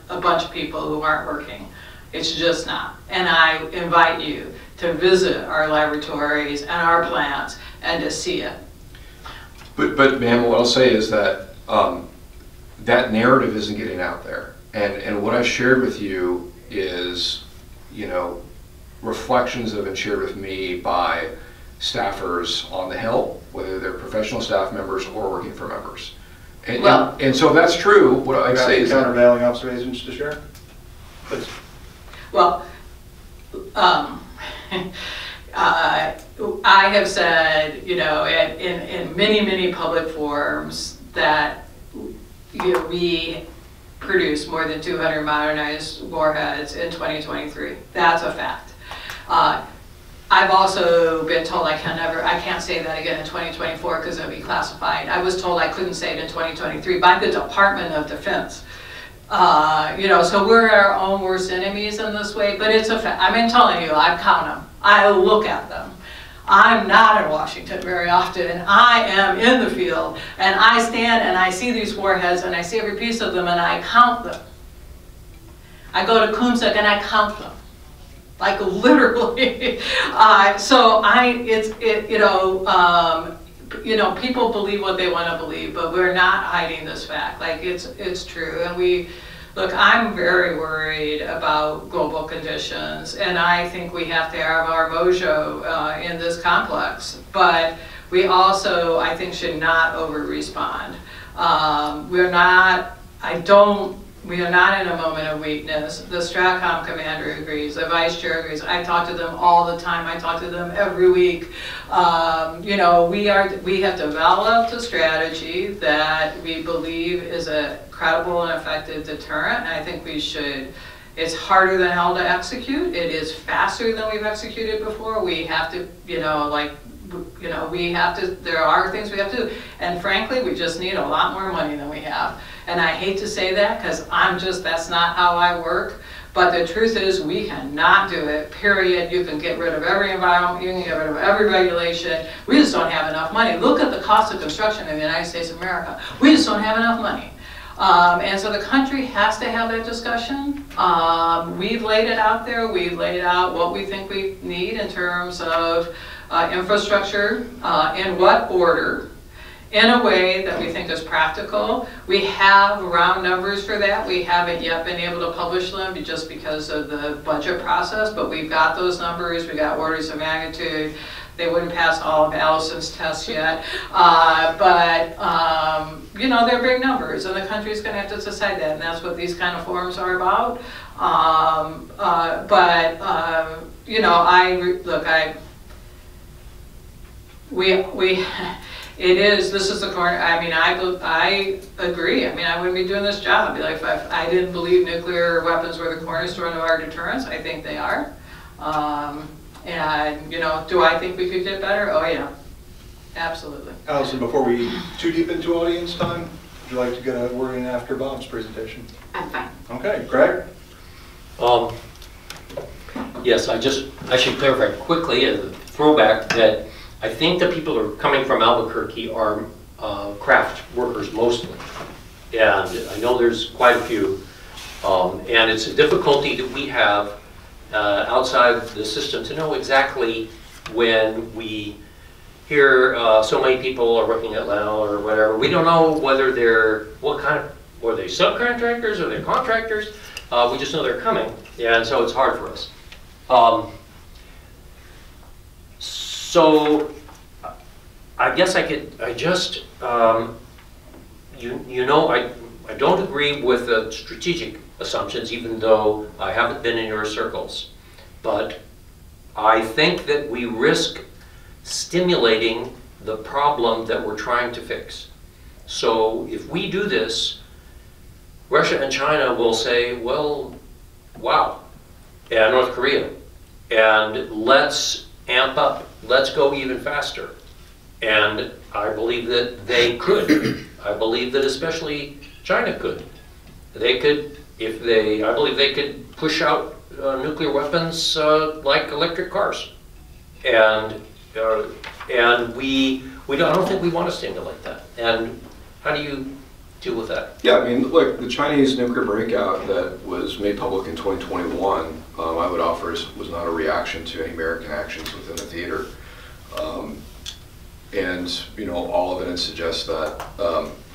a bunch of people who aren't working. It's just not. And I invite you to visit our laboratories and our plants and to see it. But ma'am, what I'll say is that that narrative isn't getting out there. And what I shared with you is, you know, reflections that have been shared with me by staffers on the Hill, whether they're professional staff members or working for members. And so if that's true, what I'd say is countervailing observations to share, please. Well, I have said, you know, in many public forums that, you know, we produce more than 200 modernized warheads in 2023. That's a fact. I've also been told I can't say that again in 2024 because it'll be classified. I was told I couldn't say it in 2023 by the Department of Defense. You know, so we're our own worst enemies in this way, but it's a fact. I mean, telling you, I count them. I look at them. I'm not in Washington very often. I am in the field, and I stand and I see these warheads, and I see every piece of them, and I count them. I go to Kumsik and I count them, like literally. You know, people believe what they want to believe, but we're not hiding this fact. Like, it's true, and look, I'm very worried about global conditions, and I think we have to have our mojo in this complex. But we also, I think, should not over-respond. We are not in a moment of weakness. The Stratcom commander agrees, the vice chair agrees. I talk to them all the time. I talk to them every week. You know, we have developed a strategy that we believe is a credible and effective deterrent, and I think we should. It's harder than hell to execute. It is faster than we've executed before. We have to, you know, there are things we have to do. And frankly, we just need a lot more money than we have. And I hate to say that because that's not how I work. But the truth is we cannot do it, period. You can get rid of every environment, you can get rid of every regulation. We just don't have enough money. Look at the cost of construction in the United States of America. We just don't have enough money. And so the country has to have that discussion. We've laid it out there. We've laid out what we think we need in terms of infrastructure, in what order, in a way that we think is practical. We have round numbers for that. We haven't yet been able to publish them just because of the budget process, but we've got those numbers. We've got orders of magnitude. They wouldn't pass all of Allison's tests yet, you know, they're big numbers, and the country's going to have to decide that, and that's what these kind of forums are about. You know, this is the corner. I mean, I agree. I mean, I wouldn't be doing this job. Like, if I didn't believe nuclear weapons were the cornerstone of our deterrence. I think they are. And, you know, do I think we could get better? Oh, yeah. Absolutely. Allison, before we get too deep into audience time, would you like to get a word in after Bob's presentation? I'm fine. Okay, Greg? Yes, I should clarify quickly as a throwback that I think the people who are coming from Albuquerque are craft workers mostly. And I know there's quite a few. And it's a difficulty that we have outside the system to know exactly when we hear so many people are working at Lyone or whatever. We don't know whether are they subcontractors or they're contractors. We just know they're coming, and so it's hard for us. So I guess I don't agree with the strategic assumptions, even though I haven't been in your circles. But I think that we risk stimulating the problem that we're trying to fix. So if we do this, Russia and China will say, well, wow, and North Korea, and let's amp up, let's go even faster. And I believe that they could. I believe that especially China could. They could, if they, I believe they could push out nuclear weapons like electric cars. And we don't, I don't think we want to stimulate that. And how do you deal with that? Yeah, I mean, look, the Chinese nuclear breakout that was made public in 2021, I would offer was not a reaction to any American actions within the theater. And, you know, all evidence suggests that,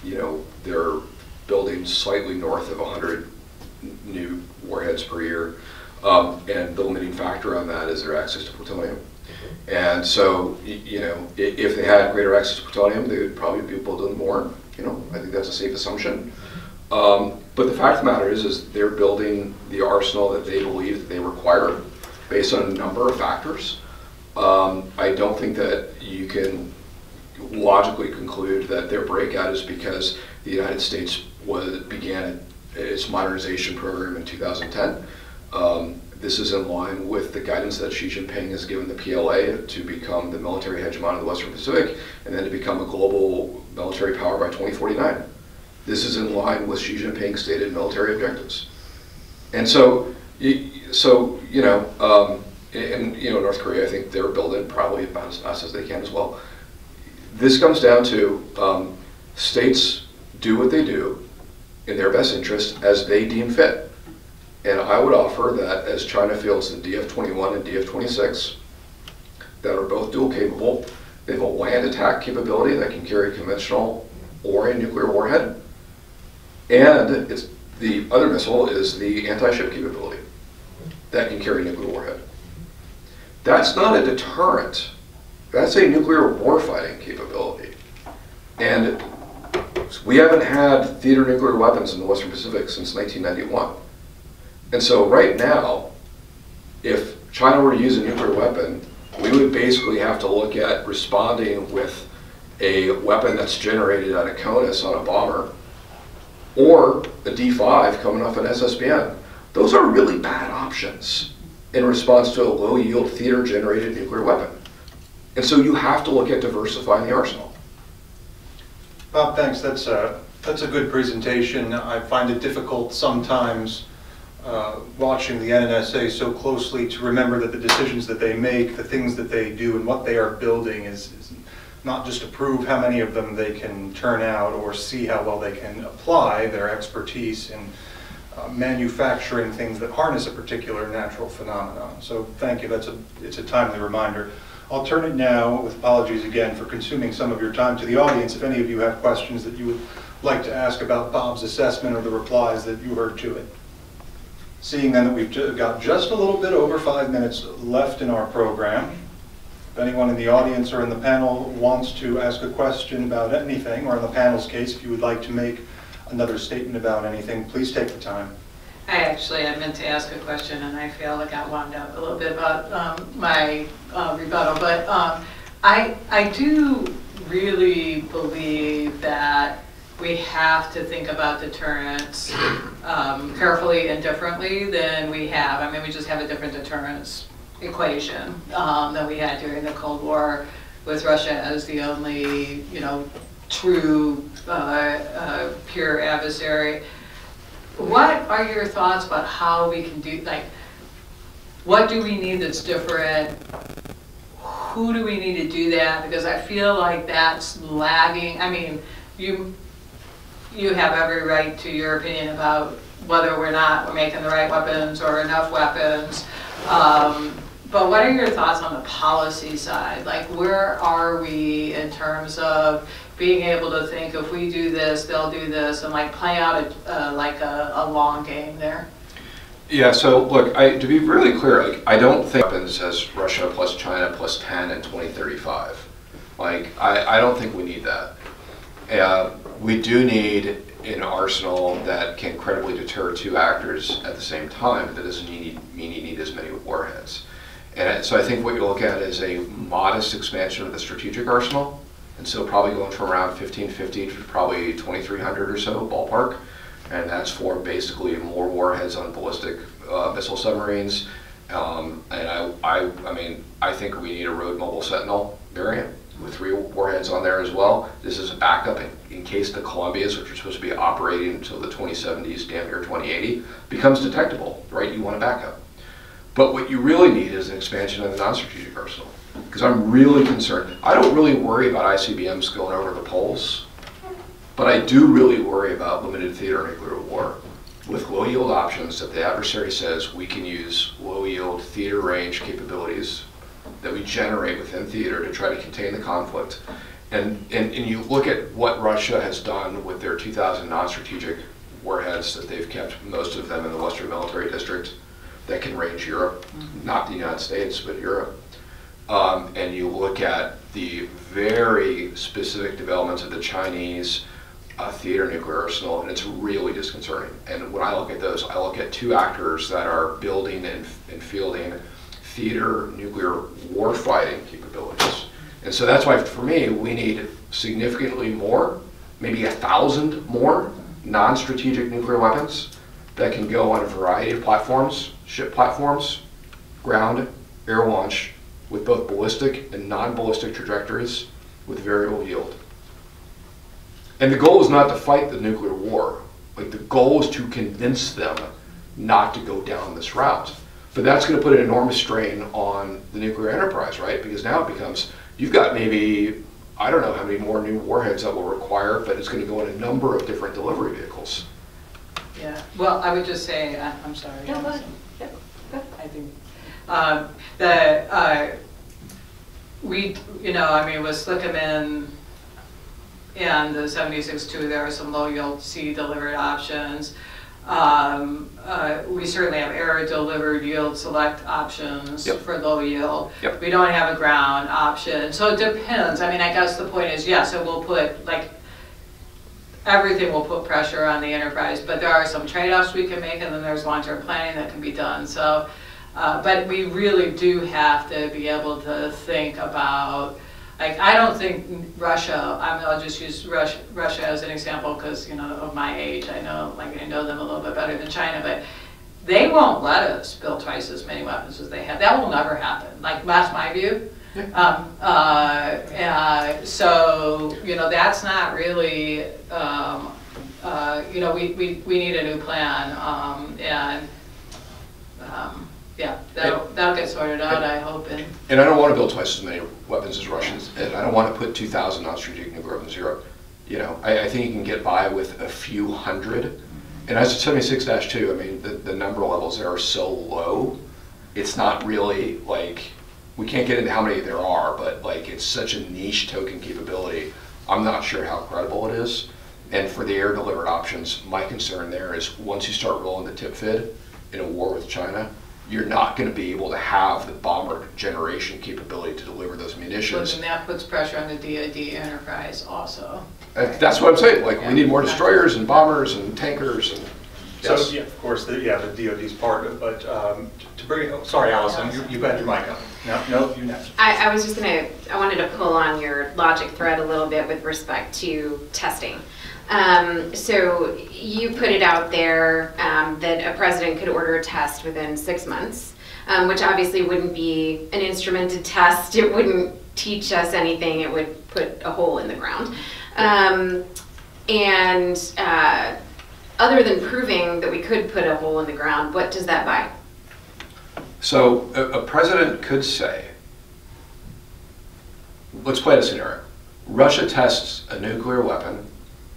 you know, they're building slightly north of 100 new warheads per year. And the limiting factor on that is their access to plutonium. And so, you know, if they had greater access to plutonium, they would probably be building more. You know, I think that's a safe assumption. But the fact of the matter is they're building the arsenal that they believe that they require based on a number of factors. I don't think that you can logically conclude that their breakout is because the United States began its modernization program in 2010. This is in line with the guidance that Xi Jinping has given the PLA to become the military hegemon of the Western Pacific and then to become a global military power by 2049. This is in line with Xi Jinping's stated military objectives. And so, you know, and you know, North Korea, I think they're building probably about as fast as they can as well. This comes down to states do what they do in their best interest as they deem fit. And I would offer that as China fields the DF-21 and DF-26 that are both dual capable, they have a land attack capability that can carry conventional or a nuclear warhead, and the other missile is the anti-ship capability that can carry a nuclear warhead. That's not a deterrent. That's a nuclear warfighting capability. And we haven't had theater nuclear weapons in the Western Pacific since 1991. And so right now, if China were to use a nuclear weapon, we would basically have to look at responding with a weapon that's generated out of CONUS on a bomber, or a D5 coming off an SSBN. Those are really bad options in response to a low-yield theater-generated nuclear weapon. And so you have to look at diversifying the arsenal. Bob, thanks. That's a good presentation. I find it difficult sometimes watching the NNSA so closely to remember that the decisions that they make, the things that they do, and what they are building is not just to prove how many of them they can turn out or see how well they can apply their expertise in manufacturing things that harness a particular natural phenomenon. So thank you. It's a timely reminder. I'll turn it now, with apologies again for consuming some of your time, to the audience. If any of you have questions that you would like to ask about Bob's assessment or the replies that you heard to it. Seeing then that we've got just a little bit over 5 minutes left in our program, if anyone in the audience or in the panel wants to ask a question about anything, or in the panel's case, if you would like to make another statement about anything, please take the time. I meant to ask a question and I feel like I wound up a little bit about my rebuttal, but I do really believe that we have to think about deterrence carefully and differently than we have. I mean, we just have a different deterrence equation than we had during the Cold War, with Russia as the only, you know, true pure adversary. What are your thoughts about how we can do, like, what do we need that's different? Who do we need to do that? Because I feel like that's lagging. I mean, you have every right to your opinion about whether we're making the right weapons or enough weapons. But what are your thoughts on the policy side? Like, where are we in terms of being able to think, if we do this, they'll do this, and like play out a long game there? Yeah, so look, to be really clear, like, I don't think weapons as Russia plus China plus 10 in 2035. Like, I don't think we need that. We do need an arsenal that can credibly deter two actors at the same time, but that doesn't mean you need as many warheads. And so I think what you look at is a modest expansion of the strategic arsenal, and so probably going from around 1550 to probably 2300 or so, ballpark. And that's for basically more warheads on ballistic missile submarines, And I mean, I think we need a road mobile sentinel variant with 3 warheads on there as well. This is a backup in case the Columbias, which are supposed to be operating until the 2070s, damn near 2080, becomes detectable, right? You want a backup. But what you really need is an expansion of the non-strategic arsenal. Because I'm really concerned. I don't really worry about ICBMs going over the poles, but I do really worry about limited theater nuclear war with low yield options that the adversary says we can use low yield theater range capabilities that we generate within theater to try to contain the conflict. And you look at what Russia has done with their 2,000 non-strategic warheads that they've kept, most of them in the Western Military District, that can range Europe, not the United States, but Europe. And you look at the very specific developments of the Chinese theater nuclear arsenal, and it's really disconcerting. And when I look at those, I look at 2 actors that are building and fielding theater nuclear warfighting capabilities. And so that's why, for me, we need significantly more, maybe 1,000 more non-strategic nuclear weapons that can go on a variety of platforms, ship platforms, ground, air launch, with both ballistic and non-ballistic trajectories with variable yield. And the goal is not to fight the nuclear war. Like, the goal is to convince them not to go down this route. But that's going to put an enormous strain on the nuclear enterprise, right? Because now it becomes, you've got maybe, I don't know how many more new warheads that will require, but it's going to go in a number of different delivery vehicles. Yeah, well, I would just say, I'm sorry. No, go ahead. I think we, you know, I mean, with Slickerman and the 76-2, there are some low yield C delivered options. We certainly have air delivered yield select options for low yield. We don't have a ground option. So it depends. I mean, I guess the point is, yes, it will put, like, everything will put pressure on the enterprise, but there are some trade-offs we can make, and then there's long-term planning that can be done. So, but we really do have to be able to think about, like, I don't think Russia, I mean, I'll just use Russia as an example because, you know, of my age, I know them a little bit better than China, but they won't let us build twice as many weapons as they have. That will never happen. Like, that's my view. So, you know, that's not really, you know, we need a new plan, yeah, that'll get sorted out, I hope. And I don't want to build twice as many weapons as Russians, and I don't want to put 2,000 non-strategic nuclear weapons in Europe. You know, I think you can get by with a few hundred. And as a 76-2, I mean, the number levels there are so low, it's not really like, we can't get into how many there are, but like, it's such a niche token capability. I'm not sure how credible it is. And for the air delivered options, my concern there is once you start rolling the tip fid in a war with China, you're not going to be able to have the bomber generation capability to deliver those munitions. And that puts pressure on the DoD enterprise also. That's what I'm saying. Like, we need more destroyers and bombers and tankers. And yes. So, yeah, of course, the DoD's part of it. But to bring it, sorry, Allison, you got your mic up. No, you next. I was just I wanted to pull on your logic thread a little bit with respect to testing. So you put it out there that a president could order a test within 6 months, which obviously wouldn't be an instrumented test. It wouldn't teach us anything. It would put a hole in the ground. Other than proving that we could put a hole in the ground, what does that buy? So a president could say, let's play a scenario. Russia tests a nuclear weapon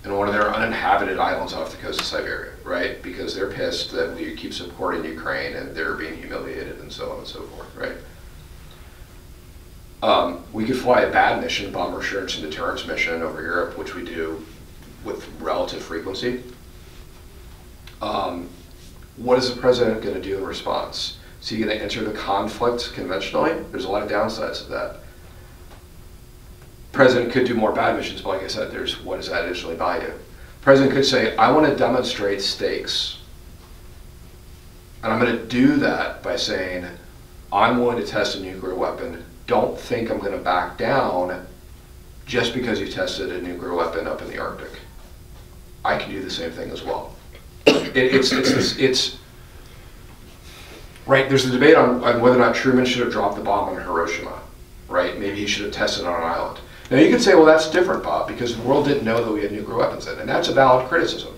in one of their uninhabited islands off the coast of Siberia, right? Because they're pissed that we keep supporting Ukraine and they're being humiliated and so on and so forth, right? We could fly a bad mission, bomber assurance and deterrence mission over Europe, which we do with relative frequency. What is the president going to do in response? Is he going to enter the conflict conventionally? There's a lot of downsides to that. President could do more bad missions, but like I said, there's what does that additionally buy you? President could say, I want to demonstrate stakes. And I'm going to do that by saying, I'm willing to test a nuclear weapon. Don't think I'm going to back down just because you tested a nuclear weapon up in the Arctic. I can do the same thing as well. right, there's a debate on whether or not Truman should have dropped the bomb on Hiroshima, right? Maybe he should have tested on an island. Now you could say, well, that's different, Bob, because the world didn't know that we had nuclear weapons then, and that's a valid criticism.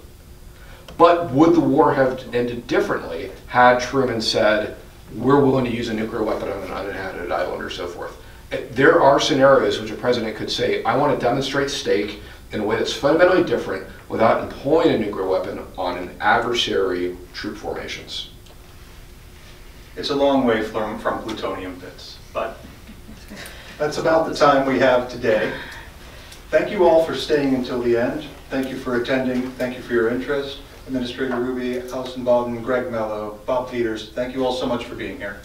But would the war have ended differently had Truman said, we're willing to use a nuclear weapon on an uninhabited island or so forth? There are scenarios which a president could say, I want to demonstrate stake in a way that's fundamentally different without employing a nuclear weapon on an adversary troop formations. It's a long way from plutonium bits, but that's about the time we have today. Thank you all for staying until the end. Thank you for attending. Thank you for your interest. Administrator Hruby, Allison, Bawden, Greg Mello, Bob Peters, thank you all so much for being here.